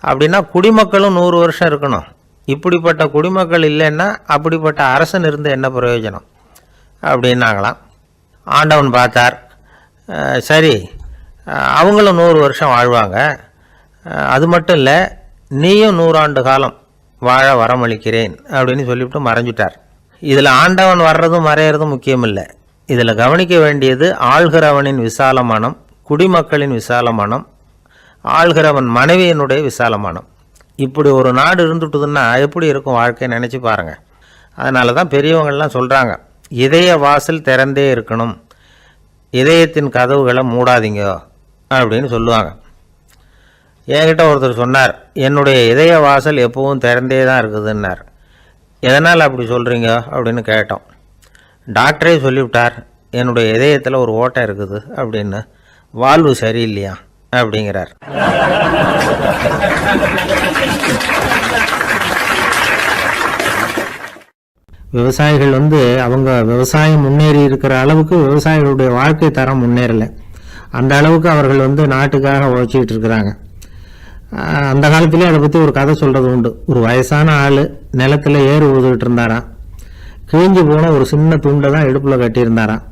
அப்படின்னா குடிமக்களும் 100 வருஷம் இருக்கணும். இப்படிப்பட்ட குடிமக்கள் இல்லைன்னா அப்படிப்பட்ட அரசன் இருந்து என்ன பிரயோஜனம் அப்படின்னாங்களாம். ஆண்டவன் பார்த்தார். சரி, அவங்களும் 100 வருஷம் வாழ்வாங்க, அது மட்டும் இல்லை, நீயும் 100 ஆண்டு காலம் வாழ வரமளிக்கிறேன் அப்படின்னு சொல்லிவிட்டு மறைஞ்சிட்டார். இதில் ஆண்டவன் வர்றதும் மறையிறதும் முக்கியம் இல்லை. இதில் கவனிக்க வேண்டியது ஆள்கிறவனின் விசால மனம், குடிமக்களின் விசால மனம், ஆள்கிறவன் மனைவியினுடைய விசால மனம். இப்படி ஒரு நாடு இருந்துட்டுதுன்னா எப்படி இருக்கும் வாழ்க்கை நினச்சி பாருங்கள். அதனால தான் பெரியவங்கள்லாம் சொல்கிறாங்க, இதய வாசல் திறந்தே இருக்கணும், இதயத்தின் கதவுகளை மூடாதீங்க அப்படின்னு சொல்லுவாங்க. என்கிட்ட ஒருத்தர் சொன்னார், என்னுடைய இதய வாசல் எப்பவும் திறந்தே தான் இருக்குதுன்னார். எதனால் அப்படி சொல்கிறீங்க அப்படின்னு கேட்டோம். டாக்டரே சொல்லிவிட்டார், என்னுடைய இதயத்தில் ஒரு ஓட்டை இருக்குது அப்படின்னு, வால்வு சரியில்லையா அப்படிங்கிறார். விவசாயிகள் அவங்க விவசாயம் முன்னேறி இருக்கிற அளவுக்கு விவசாயிகளுடைய வாழ்க்கை தரம் முன்னேறலை. அந்த அளவுக்கு அவர்கள் நாட்டுக்காக உழைச்சிக்கிட்டு இருக்கிறாங்க. அந்த காலத்திலே அதை பற்றி ஒரு கதை சொல்கிறது உண்டு. ஒரு வயசான ஆள் நிலத்தில் ஏறு உழுதுகிட்டு இருந்தாராம். கிழிஞ்சு போன ஒரு சின்ன துண்டை தான் இடுப்பில் கட்டியிருந்தாராம்.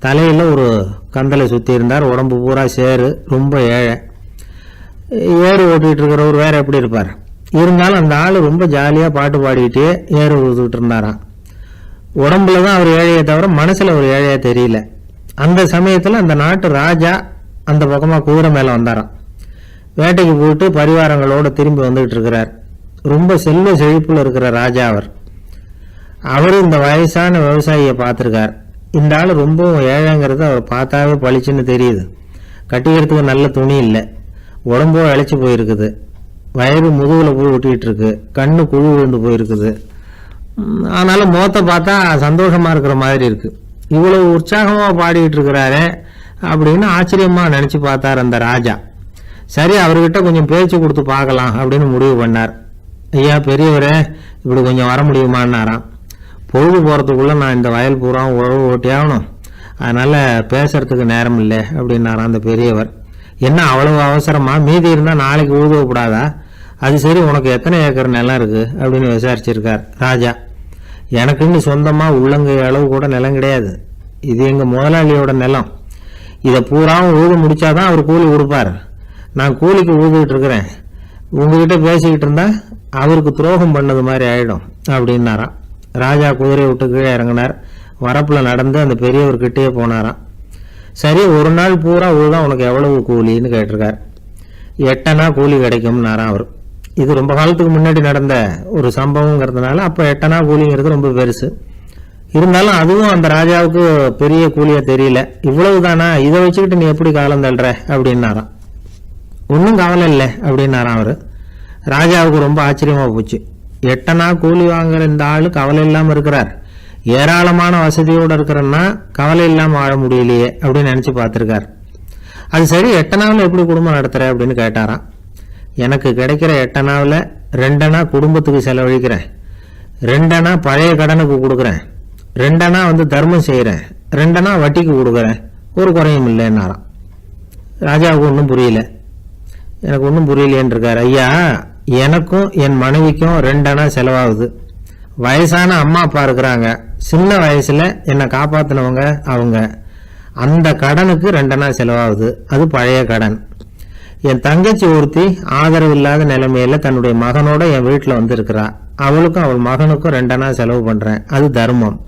தலையில் ஒரு கந்தலை சுற்றி இருந்தார். உடம்பு பூரா சேரு, ரொம்ப ஏழை. ஏறு ஓட்டிகிட்டு இருக்கிறவர் வேறு எப்படி இருப்பார்? இருந்தாலும் அந்த ஆள் ரொம்ப ஜாலியாக பாட்டு பாடிக்கிட்டே ஏறு உழுதுகிட்டு இருந்தாராம். உடம்புல தான் அவர் ஏழையை தவிர மனசில் ஒரு ஏழையாக தெரியல. அந்த சமயத்தில் அந்த நாட்டு ராஜா அந்த பக்கமாக குதிரை மேலே வந்தாராம். வேட்டைக்கு போயிட்டு பரிவாரங்களோடு திரும்பி வந்துகிட்டு இருக்கிறார். ரொம்ப செல்வ செழிப்பில் இருக்கிற ராஜா அவர். இந்த வயசான விவசாயியை பார்த்துருக்கார். இந்த ஆள் ரொம்பவும் ஏழைங்கிறது அவர் பார்த்தாவே பளிச்சுன்னு தெரியுது. கட்டிக்கிறதுக்கு நல்ல துணி இல்லை, உடம்போ இழைச்சி போயிருக்குது, வயிறு முதுகில் போய் ஒட்டிகிட்டு இருக்கு, கண்ணு குழு விழுந்து போயிருக்குது. ஆனாலும் முகத்தை பார்த்தா சந்தோஷமாக இருக்கிற மாதிரி இருக்கு. இவ்வளவு உற்சாகமாக பாடிக்கிட்டு இருக்கிறாரே அப்படின்னு ஆச்சரியமாக நினச்சி பார்த்தார் அந்த ராஜா. சரி, அவர்கிட்ட கொஞ்சம் பேச்சு கொடுத்து பார்க்கலாம் அப்படின்னு முடிவு பண்ணார். ஐயா பெரியவரே, இப்படி கொஞ்சம் வர முடியுமான்னாராம். பொழுது போகிறதுக்குள்ளே நான் இந்த வயல் பூரா உழவு ஓட்டி ஆகணும், அதனால் பேசுறதுக்கு நேரம் இல்லை அப்படின்னாராம் அந்த பெரியவர். என்ன அவ்வளவு அவசரமா? மீதி இருந்தால் நாளைக்கு உழுதக்கூடாதா? அது சரி, உனக்கு எத்தனை ஏக்கர் நிலம் இருக்குது அப்படின்னு விசாரிச்சிருக்கார் ராஜா. எனக்குன்னு சொந்தமாக உள்ளங்கை அளவு கூட நிலம் கிடையாது. இது எங்கள் முதலாளியோட நிலம். இதை பூராவும் உழுது முடிச்சாதான் அவர் கூலி கொடுப்பார். நான் கூலிக்கு உழுதுகிட்டு இருக்கிறேன். உங்ககிட்ட பேசிக்கிட்டு இருந்தா அவருக்கு துரோகம் பண்ணது மாதிரி ஆயிடும் அப்படின்னாராம். ராஜா குதிரையை விட்டு கீழே இறங்கினார். வரப்பில் நடந்து அந்த பெரியவர்கிட்டயே போனாராம். சரி, ஒரு நாள் பூரா உழுதா உனக்கு எவ்வளவு கூலின்னு கேட்டிருக்கார். 8 அணா கூலி கிடைக்கும்னாராம் அவர். இது ரொம்ப காலத்துக்கு முன்னாடி நடந்த ஒரு சம்பவங்கிறதுனால அப்போ 8 அணா கூலிங்கிறது ரொம்ப பெருசு. இருந்தாலும் அதுவும் அந்த ராஜாவுக்கு பெரிய கூலியா தெரியல. இவ்வளவு தானா, இதை வச்சுக்கிட்டு நீ எப்படி காலம் தள்ளுற அப்படின்னாராம். ஒன்றும் கவலை இல்லை அப்படின்னாராம் அவர். ராஜாவுக்கு ரொம்ப ஆச்சரியமா போச்சு. 8 அணா கூலி வாங்குற இந்த ஆளு கவலை இல்லாமல் இருக்கிறார், ஏராளமான வசதியோடு இருக்கிறன்னா கவலை இல்லாமல் வாழ முடியலையே அப்படின்னு நினச்சி பார்த்துருக்கார். அது சரி, 8 அணாவில் எப்படி குடும்பம் நடத்துகிற அப்படின்னு கேட்டாராம். எனக்கு கிடைக்கிற 8 அணாவில் 2 அணா குடும்பத்துக்கு செலவழிக்கிறேன், 2 அணா பழைய கடனுக்கு கொடுக்குறேன், 2 அணா தர்மம் செய்கிறேன், 2 அணா வட்டிக்கு கொடுக்குறேன், ஒரு குறையும் இல்லைன்னாராம். ராஜாவுக்கு ஒன்றும் புரியல. எனக்கு ஒன்றும் புரியலேன்னு இருக்கார். ஐயா, எனக்கும் என் மனைவிக்கும் 2 அணா செலவாகுது. வயசான அம்மா அப்பா இருக்கிறாங்க, சின்ன வயசுல என்னை காப்பாத்தினவங்க அவங்க. அந்த கடனுக்கு 2 அணா செலவாகுது, அது பழைய கடன். என் தங்கச்சி ஒருத்தி ஆதரவு இல்லாத நிலைமையில தன்னுடைய மகனோட என் வீட்டில் இருக்கிறா. அவளுக்கும் அவள் மகனுக்கும் 2 அணா செலவு பண்றேன், அது தர்மம்.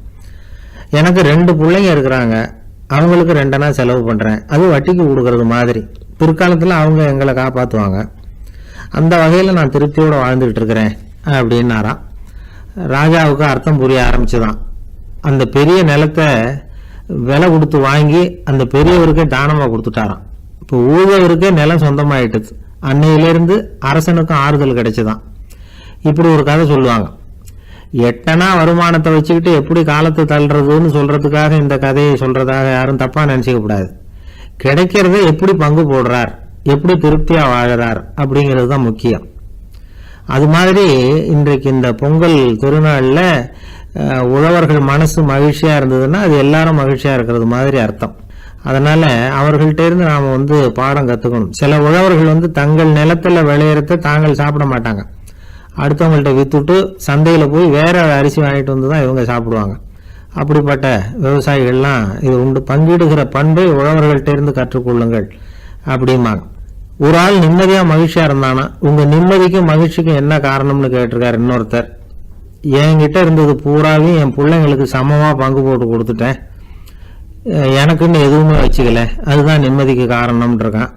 எனக்கு 2 பிள்ளைங்க இருக்கிறாங்க, அவங்களுக்கு 2 அணா செலவு பண்றேன், அது வட்டிக்கு கொடுக்கறது மாதிரி. பிற்காலத்தில் அவங்க எங்களை காப்பாற்றுவாங்க. அந்த வகையில் நான் திருப்தியோடு வாழ்ந்துகிட்டு இருக்கிறேன் அப்படின்னாராம். ராஜாவுக்கு அர்த்தம் புரிய ஆரம்பிச்சுதான். அந்த பெரிய நிலத்தை விலை கொடுத்து வாங்கி அந்த பெரியவருக்கே தானமாக கொடுத்துட்டாராம். இப்போ ஊழவருக்கே நிலம் சொந்தமாயிட்டுது. அன்னையிலேருந்து அரசனுக்கும் ஆறுதல் கிடைச்சுதான். இப்படி ஒரு கதை சொல்லுவாங்க. 8 அணா வருமானத்தை வச்சுக்கிட்டு எப்படி காலத்தை தள்ளுறதுன்னு சொல்றதுக்காக இந்த கதையை சொல்றதாக யாரும் தப்பா நினைச்சிக்க கூடாது. கிடைக்கிறத எப்படி பங்கு போடுறார், எப்படி திருப்தியா வாழறார் அப்படிங்கிறது தான் முக்கியம். அது மாதிரி இன்றைக்கு இந்த பொங்கல் திருநாளில் உழவர்கள் மனசு மகிழ்ச்சியா இருந்ததுன்னா அது எல்லாரும் மகிழ்ச்சியா இருக்கிறது மாதிரி அர்த்தம். அதனால அவர்கள்ட்ட இருந்து நாம பாடம் கத்துக்கணும். சில உழவர்கள் தங்கள் நிலத்துல விளையிறத தாங்கள் சாப்பிட மாட்டாங்க, அடுத்தவங்கள்ட்ட வித்துட்டு சந்தையில போய் வேற அரிசி வாங்கிட்டு தான் இவங்க சாப்பிடுவாங்க. அப்படிப்பட்ட விவசாயிகள்லாம் இது உண்டு. பங்கிடுகிற பண்பை உழவர்கள்ட்ட இருந்து கற்றுக்கொள்ளுங்கள் அப்படிம்பாங்க. ஒரு ஆள் நிம்மதியா மகிழ்ச்சியா இருந்தானா, உங்க நிம்மதிக்கும் மகிழ்ச்சிக்கும் என்ன காரணம்னு கேட்டிருக்காரு இன்னொருத்தர். என்கிட்ட இருந்தது பூராவையும் என் பிள்ளைங்களுக்கு சமமா பங்கு போட்டு கொடுத்துட்டேன், எனக்குன்னு எதுவுமே வச்சுக்கல, அதுதான் நிம்மதிக்கு காரணம்னு இருக்கான்.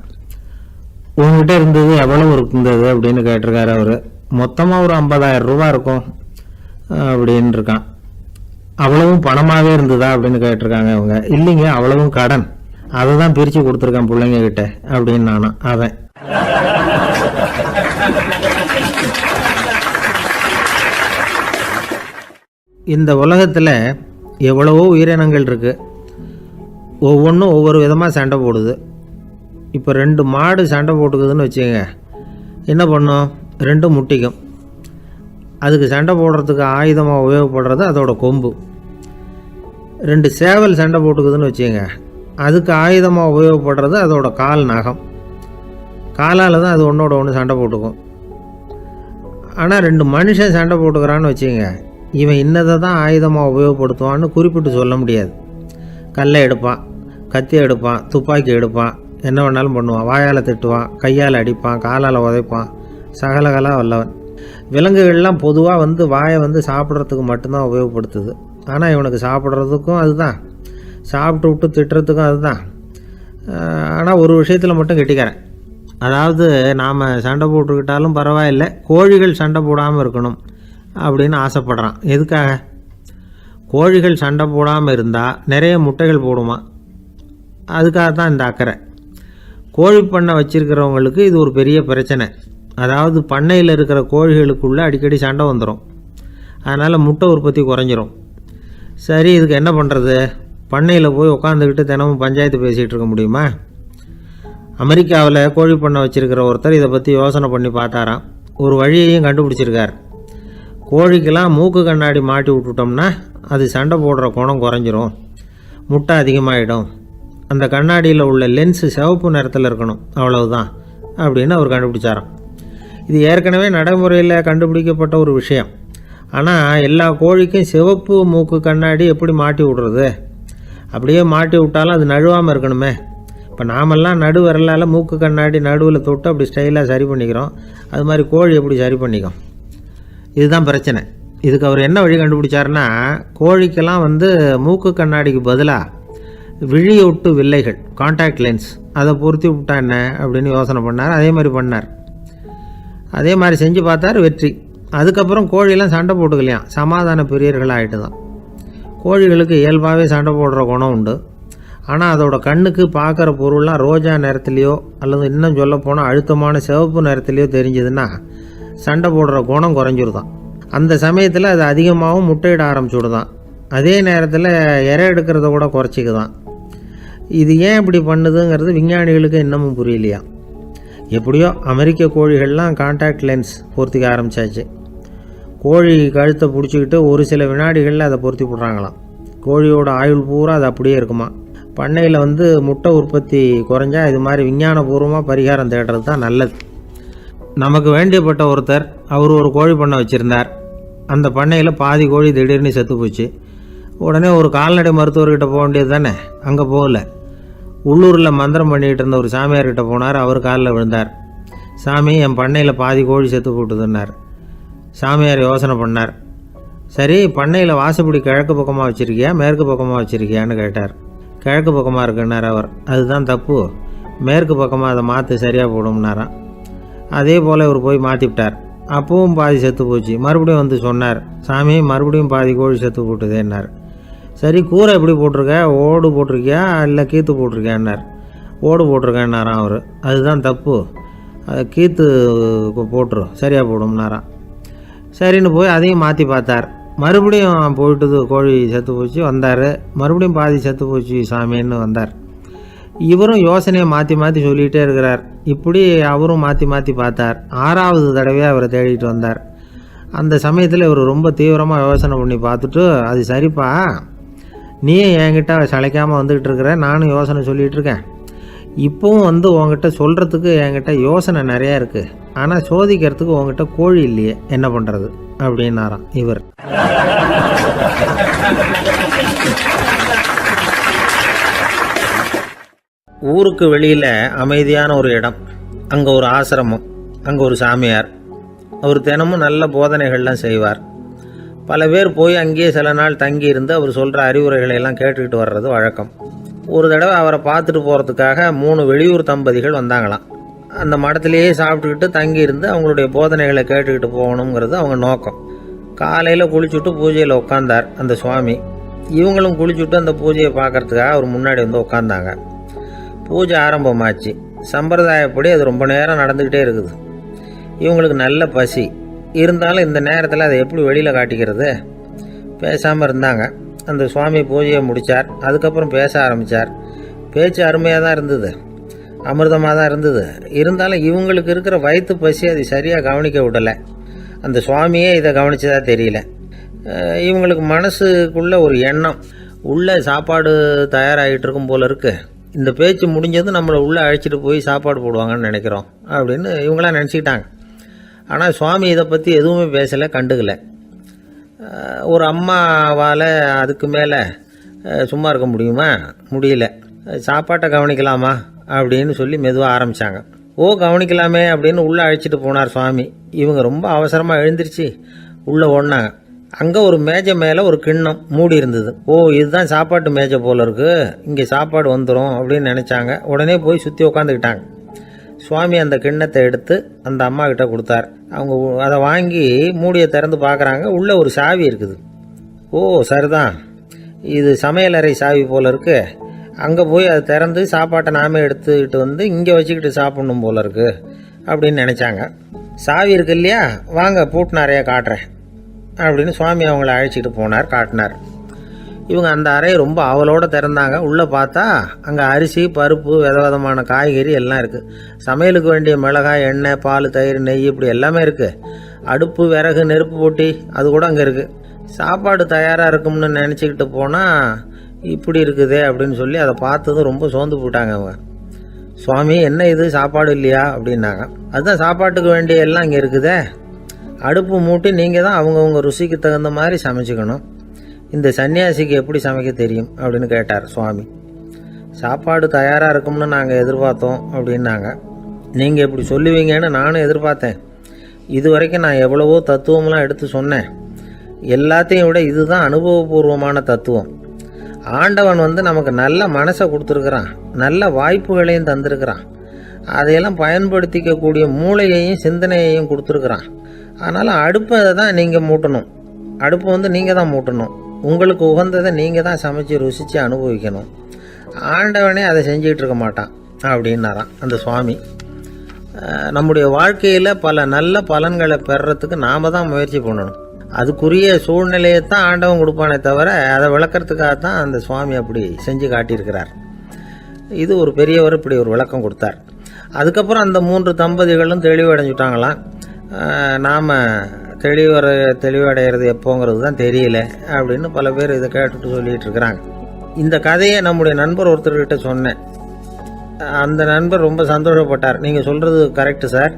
உங்ககிட்ட இருந்தது எவ்வளவு இருந்தது அப்படின்னு கேட்டிருக்காரு அவரு. மொத்தமா ஒரு 50,000 ரூபாய் இருக்கும் அப்படின்னு இருக்கான். அவ்வளவும் பணமாவே இருந்ததா அப்படின்னு கேட்டிருக்காங்க அவங்க. இல்லைங்க, அவ்வளவும் கடன், அதை தான் பிரிச்சு கொடுத்துருக்கேன் பிள்ளைங்க கிட்ட அப்படின்னு நானும். அவன் இந்த உலகத்துல எவ்வளவோ உயிரினங்கள் இருக்கு, ஒவ்வொன்றும் ஒவ்வொரு விதமாக சண்டை போடுது. இப்போ 2 மாடு சண்டை போட்டுக்குதுன்னு வச்சுங்க, என்ன பண்ணும்? 2 முட்டிக்கும். அதுக்கு சண்டை போடுறதுக்கு ஆயுதமாக உபயோகப்படுறது அதோட கொம்பு. 2 சேவல் சண்டை போட்டுக்குதுன்னு வச்சுங்க, அதுக்கு ஆயுதமாக உபயோகப்படுறது அதோட கால் நகம். காலால் தான் அது ஒன்றோட ஒன்று சண்டை போட்டுக்கும். ஆனால் 2 மனுஷன் சண்டை போட்டுக்கிறான்னு வச்சுங்க, இவன் இன்னதை தான் ஆயுதமாக உபயோகப்படுத்துவான்னு குறிப்பிட்டு சொல்ல முடியாது. கல்லை எடுப்பான், கத்தி எடுப்பான், துப்பாக்கி எடுப்பான், என்ன வேணாலும் பண்ணுவான். வாயால் திட்டுவான், கையால் அடிப்பான், காலால் உதைப்பான், சகலகலா வல்லவன். விலங்குகள்லாம் பொதுவாக வாயை சாப்பிட்றதுக்கு மட்டும்தான் உபயோகப்படுத்துது. ஆனால் இவனுக்கு சாப்பிட்றதுக்கும் அதுதான், சாப்பிட்டு விட்டு திட்டுறதுக்கும் அதுதான். ஆனால் ஒரு விஷயத்தில் மட்டும் கெட்டிக்கிறேன். அதாவது நாம் சண்டை போட்டுக்கிட்டாலும் பரவாயில்லை, கோழிகள் சண்டை போடாமல் இருக்கணும் அப்படின்னு ஆசைப்படுறான். எதுக்காக? கோழிகள் சண்டை போடாமல் இருந்தால் நிறைய முட்டைகள் போடுமா. அதுக்காக தான் இந்த அக்கறை. கோழி பண்ணை வச்சுருக்கிறவங்களுக்கு இது ஒரு பெரிய பிரச்சனை. அதாவது பண்ணையில் இருக்கிற கோழிகளுக்குள்ளே அடிக்கடி சண்டை வந்துடும். அதனால் முட்டை உற்பத்தி குறைஞ்சிரும். சரி, இதுக்கு என்ன பண்ணுறது? பண்ணையில் போய் உட்காந்துக்கிட்டு தினமும் பஞ்சாயத்து பேசிகிட்டு இருக்க முடியுமா? அமெரிக்காவில் கோழி பண்ணை வச்சுருக்கிற ஒருத்தர் இதை பற்றி யோசனை பண்ணி பார்த்தாராம். ஒரு வழியையும் கண்டுபிடிச்சிருக்கார். கோழிக்கெல்லாம் மூக்கு கண்ணாடி மாட்டி விட்டுட்டோம்னா அது சண்டை போடுற குணம் குறைஞ்சிரும், முட்டை அதிகமாகிடும். அந்த கண்ணாடியில் உள்ள லென்ஸு சிவப்பு நிறத்தில் இருக்கணும், அவ்வளவுதான் அப்படின்னு அவர் கண்டுபிடிச்சாராம். இது ஏற்கனவே நடைமுறையில் கண்டுபிடிக்கப்பட்ட ஒரு விஷயம். ஆனால் எல்லா கோழிக்கும் சிவப்பு மூக்கு கண்ணாடி எப்படி மாட்டி விடுறது? அப்படியே மாட்டி விட்டாலும் அது நழுவாமல் இருக்கணுமே. இப்போ நாமெல்லாம் நடு விரலால் மூக்கு கண்ணாடி நடுவில் தொட்டு அப்படி ஸ்டைலாக சரி பண்ணிக்கிறோம். அது மாதிரி கோழி எப்படி சரி பண்ணிக்கும்? இதுதான் பிரச்சனை. இதுக்கு அவர் என்ன வழி கண்டுபிடிச்சாருன்னா, கோழிக்கெல்லாம் மூக்கு கண்ணாடிக்கு பதிலாக விழியொட்டு வில்லைகள், கான்டாக்ட் லென்ஸ், அதை பொருத்தி விட்டா என்ன அப்படின்னு யோசனை பண்ணார். அதே மாதிரி பண்ணார். அதே மாதிரி செஞ்சு பார்த்தார், வெற்றி. அதுக்கப்புறம் கோழியெல்லாம் சண்டை போட்டுக்கலையாம், சமாதான பிரியர்கள் ஆகிட்டு தான். கோழிகளுக்கு இயல்பாகவே சண்டை போடுற குணம் உண்டு. ஆனால் அதோட கண்ணுக்கு பார்க்குற பொருள்லாம் ரோஜா நிறத்துலையோ அல்லது இன்னும் சொல்லப்போனால் அழுத்தமான சிவப்பு நிறத்துலையோ தெரிஞ்சதுன்னா சண்டை போடுற குணம் குறைஞ்சிருதான். அந்த சமயத்தில் அது அதிகமாகவும் முட்டையிட ஆரம்பிச்சுடுதான். அதே நேரத்தில் இறை எடுக்கிறத கூட குறைச்சிக்குதான். இது ஏன் இப்படி பண்ணுதுங்கிறது விஞ்ஞானிகளுக்கு இன்னமும் புரியலையா. எப்படியோ அமெரிக்க கோழிகள்லாம் கான்டாக்ட் லென்ஸ் பொருத்திக்க ஆரம்பித்தாச்சு. கோழி கழுத்தை பிடிச்சிக்கிட்டு ஒரு சில வினாடிகளில் அதை பொருத்தி விட்றாங்களாம். கோழியோட ஆயுள் பூரா அது அப்படியே இருக்குமா. பண்ணையில் முட்டை உற்பத்தி குறைஞ்சா இது மாதிரி விஞ்ஞானபூர்வமாக பரிகாரம் தேடுறது தான் நல்லது. நமக்கு வேண்டியப்பட்ட ஒருத்தர், அவர் ஒரு கோழி பண்ணை வச்சுருந்தார். அந்த பண்ணையில் பாதி கோழி திடீர்னு செத்து போச்சு. உடனே ஒரு கால்நடை மருத்துவர்கிட்ட போக வேண்டியது தானே. அங்கே போகல. உள்ளூரில் மந்திரம் பண்ணிகிட்டு இருந்த ஒரு சாமியார்கிட்ட போனார். அவர் காலில் விழுந்தார். சாமி, என் பண்ணையில் பாதி கோழி செத்து போட்டுதுன்னார். சாமியார் யோசனை பண்ணார். சரி, பண்ணையில் வாசப்படி கிழக்கு பக்கமாக வச்சுருக்கியா மேற்கு பக்கமாக வச்சுருக்கியான்னு கேட்டார். கிழக்கு பக்கமாக இருக்குன்னார் அவர். அதுதான் தப்பு, மேற்கு பக்கமாக அதை மாற்றி சரியாக போடும்னாராம். அதே போல் இவர் போய் மாற்றிவிட்டார். அப்பவும் பாதி செத்து போச்சு. மறுபடியும் சொன்னார், சாமி மறுபடியும் பாதி கோழி செத்து போட்டுதேன்னார். சரி, கூரை எப்படி போட்டிருக்க? ஓடு போட்டிருக்கியா இல்லை கீத்து போட்டிருக்கியான்னார். ஓடு போட்டிருக்கேன்னாராம் அவர். அதுதான் தப்பு, கீத்து போட்டுரு சரியாக போடும்னாராம். சரின்னு போய் அதையும் மாற்றி பார்த்தார். மறுபடியும் போயிட்டுது, கோழி செத்து போச்சு. வந்தார். மறுபடியும் பாதி செத்து போச்சு சாமின்னு வந்தார். இவரும் யோசனையை மாற்றி மாற்றி சொல்லிகிட்டே இருக்கிறார். இப்படி அவரும் மாற்றி மாற்றி பார்த்தார். 6வது தடவையாக அவரை தேடிட்டு வந்தார். அந்த சமயத்தில் இவர் ரொம்ப தீவிரமாக யோசனை பண்ணி பார்த்துட்டு, அது சரிப்பா, நீயே என்கிட்ட சளைக்காமல் வந்துக்கிட்டு இருக்கிற, நானும் யோசனை சொல்லிகிட்டு இருக்கேன். இப்போவும் உங்ககிட்ட சொல்கிறதுக்கு என்கிட்ட யோசனை நிறையா இருக்குது. ஆனால் சோதிக்கிறதுக்கு உங்ககிட்ட கோழி இல்லையே, என்ன பண்ணுறது அப்படின்னாராம் இவர். ஊருக்கு வெளியில் அமைதியான ஒரு இடம், அங்கே ஒரு ஆசிரமம், அங்கே ஒரு சாமியார். அவர் தினமும் நல்ல போதனைகள்லாம் செய்வார். பல பேர் போய் அங்கேயே சில நாள் தங்கி இருந்து அவர் சொல்கிற அறிவுரைகளை எல்லாம் கேட்டுக்கிட்டு வர்றது வழக்கம். ஒரு தடவை அவரை பார்த்துட்டு போகிறதுக்காக 3 வெளியூர் தம்பதிகள் வந்தாங்களாம். அந்த மடத்திலேயே சாப்பிட்டுக்கிட்டு தங்கி இருந்து அவங்களுடைய போதனைகளை கேட்டுக்கிட்டு போகணுங்கிறது அவங்க நோக்கம். காலையில் குளிச்சுட்டு பூஜையில் உட்காந்தார் அந்த சுவாமி. இவங்களும் குளிச்சுட்டு அந்த பூஜையை பார்க்கறதுக்காக அவர் முன்னாடி உட்காந்தாங்க. பூஜை ஆரம்பமாச்சு. சம்பிரதாயப்படி அது ரொம்ப நேரம் நடந்துக்கிட்டே இருக்குது. இவங்களுக்கு நல்ல பசி இருந்தாலும் இந்த நேரத்தில் அதை எப்படி வெளியில் காட்டிக்கிறது? பேசாமல் இருந்தாங்க. அந்த சுவாமி பூஜையை முடித்தார். அதுக்கப்புறம் பேச ஆரம்பித்தார். பேச்சு அருமையாக தான் இருந்தது, அமிர்தமாக தான் இருந்தது. இருந்தாலும் இவங்களுக்கு இருக்கிற வயிற்று பசி அதை சரியாக கவனிக்க விடலை. அந்த சுவாமியே இதை கவனிச்சதா தெரியல. இவங்களுக்கு மனசுக்குள்ளே ஒரு எண்ணம், உள்ளே சாப்பாடு தயாராகிட்டு இருக்கும் போல இருக்குது, இந்த பேச்சு முடிஞ்சது நம்மளை உள்ளே அழைச்சிட்டு போய் சாப்பாடு போடுவாங்கன்னு நினைக்கிறோம் அப்படின்னு இவங்களாம் நினச்சிக்கிட்டாங்க. ஆனால் சுவாமி இதை பற்றி எதுவுமே பேசலை, கண்டுக்கலை. ஒரு அம்மாவால் அதுக்கு மேலே சும்மா இருக்க முடியுமா? முடியல. சாப்பாட்டை கவனிக்கலாமா அப்படின்னு சொல்லி மெதுவாக ஆரம்பித்தாங்க. ஓ, கவனிக்கலாமே அப்படின்னு உள்ளே அழைச்சிட்டு போனார் சுவாமி. இவங்க ரொம்ப அவசரமாக எழுந்திரிச்சு உள்ளே ஓடினாங்க. அங்கே ஒரு மேஜை மேலே ஒரு கிண்ணம் மூடி இருந்தது. ஓ, இதுதான் சாப்பாட்டு மேஜை போல இருக்குது, இங்கே சாப்பாடு வந்துடும் அப்படின்னு நினச்சாங்க. உடனே போய் சுற்றி உட்காந்துக்கிட்டாங்க. சுவாமி அந்த கிண்ணத்தை எடுத்து அந்த அம்மா கிட்ட கொடுத்தார். அவங்க அதை வாங்கி மூடியை திறந்து பார்க்குறாங்க. உள்ளே ஒரு சாவி இருக்குது. ஓ சரிதான், இது சமையலறை சாவி போல இருக்கு, அங்கே போய் அதை திறந்து சாப்பாட்டை நாமே எடுத்துக்கிட்டு வந்து இங்கே வச்சுக்கிட்டு சாப்பிட்ணும் போல இருக்கு அப்படின்னு நினச்சாங்க. சாவி இருக்கு இல்லையா, வாங்க பூட்டின அறையை காட்டுறேன் அப்படின்னு சுவாமி அவங்கள அழைச்சிட்டு போனார், காட்டினார். இவங்க அந்த அறையை ரொம்ப ஆவலோடு திறந்தாங்க. உள்ளே பார்த்தா அங்கே அரிசி, பருப்பு, விதவிதமான காய்கறி எல்லாம் இருக்குது. சமையலுக்கு வேண்டிய மிளகாய், எண்ணெய், பால், தயிர், நெய் இப்படி எல்லாமே இருக்குது. அடுப்பு, விறகு, நெருப்பு போட்டி அது கூட அங்கே இருக்குது. சாப்பாடு தயாராக இருக்கும்னு நினச்சிக்கிட்டு போனால் இப்படி இருக்குதே அப்படின்னு சொல்லி அதை பார்த்ததும் ரொம்ப சோர்ந்து போட்டாங்க அவங்க. சுவாமி என்ன இது சாப்பாடு இல்லையா அப்படின்னாங்க. அதுதான் சாப்பாட்டுக்கு வேண்டிய எல்லாம் இங்கே இருக்குதே, அடுப்பு மூட்டி நீங்கள் தான் அவங்கவுங்க ருசிக்கு தகுந்த மாதிரி சமைச்சிக்கணும். இந்த சன்னியாசிக்கு எப்படி சமைக்க தெரியும் அப்படின்னு கேட்டார் சுவாமி. சாப்பாடு தயாராக இருக்கும்னு நாங்கள் எதிர்பார்த்தோம் அப்படின்னாங்க. நீங்கள் இப்படி சொல்லுவீங்கன்னு நானும் எதிர்பார்த்தேன். இது வரைக்கும் நான் எவ்வளவோ தத்துவம்லாம் எடுத்து சொன்னேன். எல்லாத்தையும் விட இதுதான் அனுபவபூர்வமான தத்துவம். ஆண்டவன் நமக்கு நல்ல மனசை கொடுத்துருக்குறான், நல்ல வாய்ப்புகளையும் தந்திருக்கிறான், அதையெல்லாம் பயன்படுத்திக்கக்கூடிய மூளையையும் சிந்தனையையும் கொடுத்துருக்குறான். அதனால் அடுப்பை தான் நீங்கள் மூட்டணும், அடுப்பு நீங்கள் தான் மூட்டணும், உங்களுக்கு உகந்ததை நீங்கள் தான் சமைச்சு ருசித்து அனுபவிக்கணும். ஆண்டவனே அதை செஞ்சிகிட்டு இருக்க மாட்டான் அப்படின்னாராம் அந்த சுவாமி. நம்முடைய வாழ்க்கையில் பல நல்ல பலன்களை பெறுறதுக்கு நாம் தான் முயற்சி பண்ணணும். அதுக்குரிய சூழ்நிலையை தான் ஆண்டவன் கொடுப்பானே தவிர அதை விளக்கிறதுக்காக தான் அந்த சுவாமி அப்படி செஞ்சு காட்டியிருக்கிறார். இது ஒரு பெரியவர் இப்படி ஒரு விளக்கம் கொடுத்தார். அதுக்கப்புறம் அந்த 3 தம்பதிகளும் தெளிவடைஞ்சுட்டாங்களாம். நாம் தெளிவடைகிறது எப்போங்கிறது தான் தெரியல அப்படின்னு பல பேர் இதை கேட்டுட்டு சொல்லிகிட்டு இருக்கிறாங்க. இந்த கதையை நம்முடைய நண்பர் ஒருத்தர்கிட்ட சொன்னேன். அந்த நண்பர் ரொம்ப சந்தோஷப்பட்டார். நீங்கள் சொல்கிறது கரெக்டு சார்,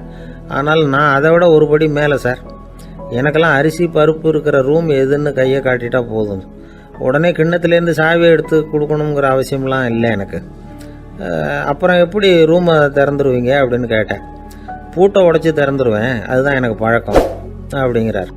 ஆனால் நான் அதை விட ஒரு படி மேலே சார். எனக்கெல்லாம் அரிசி பருப்பு இருக்கிற ரூம் எதுன்னு கையை காட்டிட்டா போதும், உடனே கிண்ணத்துலேருந்து சாவியை எடுத்து கொடுக்கணுங்கிற அவசியம்லாம் இல்லை எனக்கு. அப்புறம் எப்படி ரூமை திறந்துருவீங்க அப்படின்னு கேட்டேன். பூட்டை உடைச்சி திறந்துருவேன், அதுதான் எனக்கு பழக்கம் அப்படிங்கிறார்.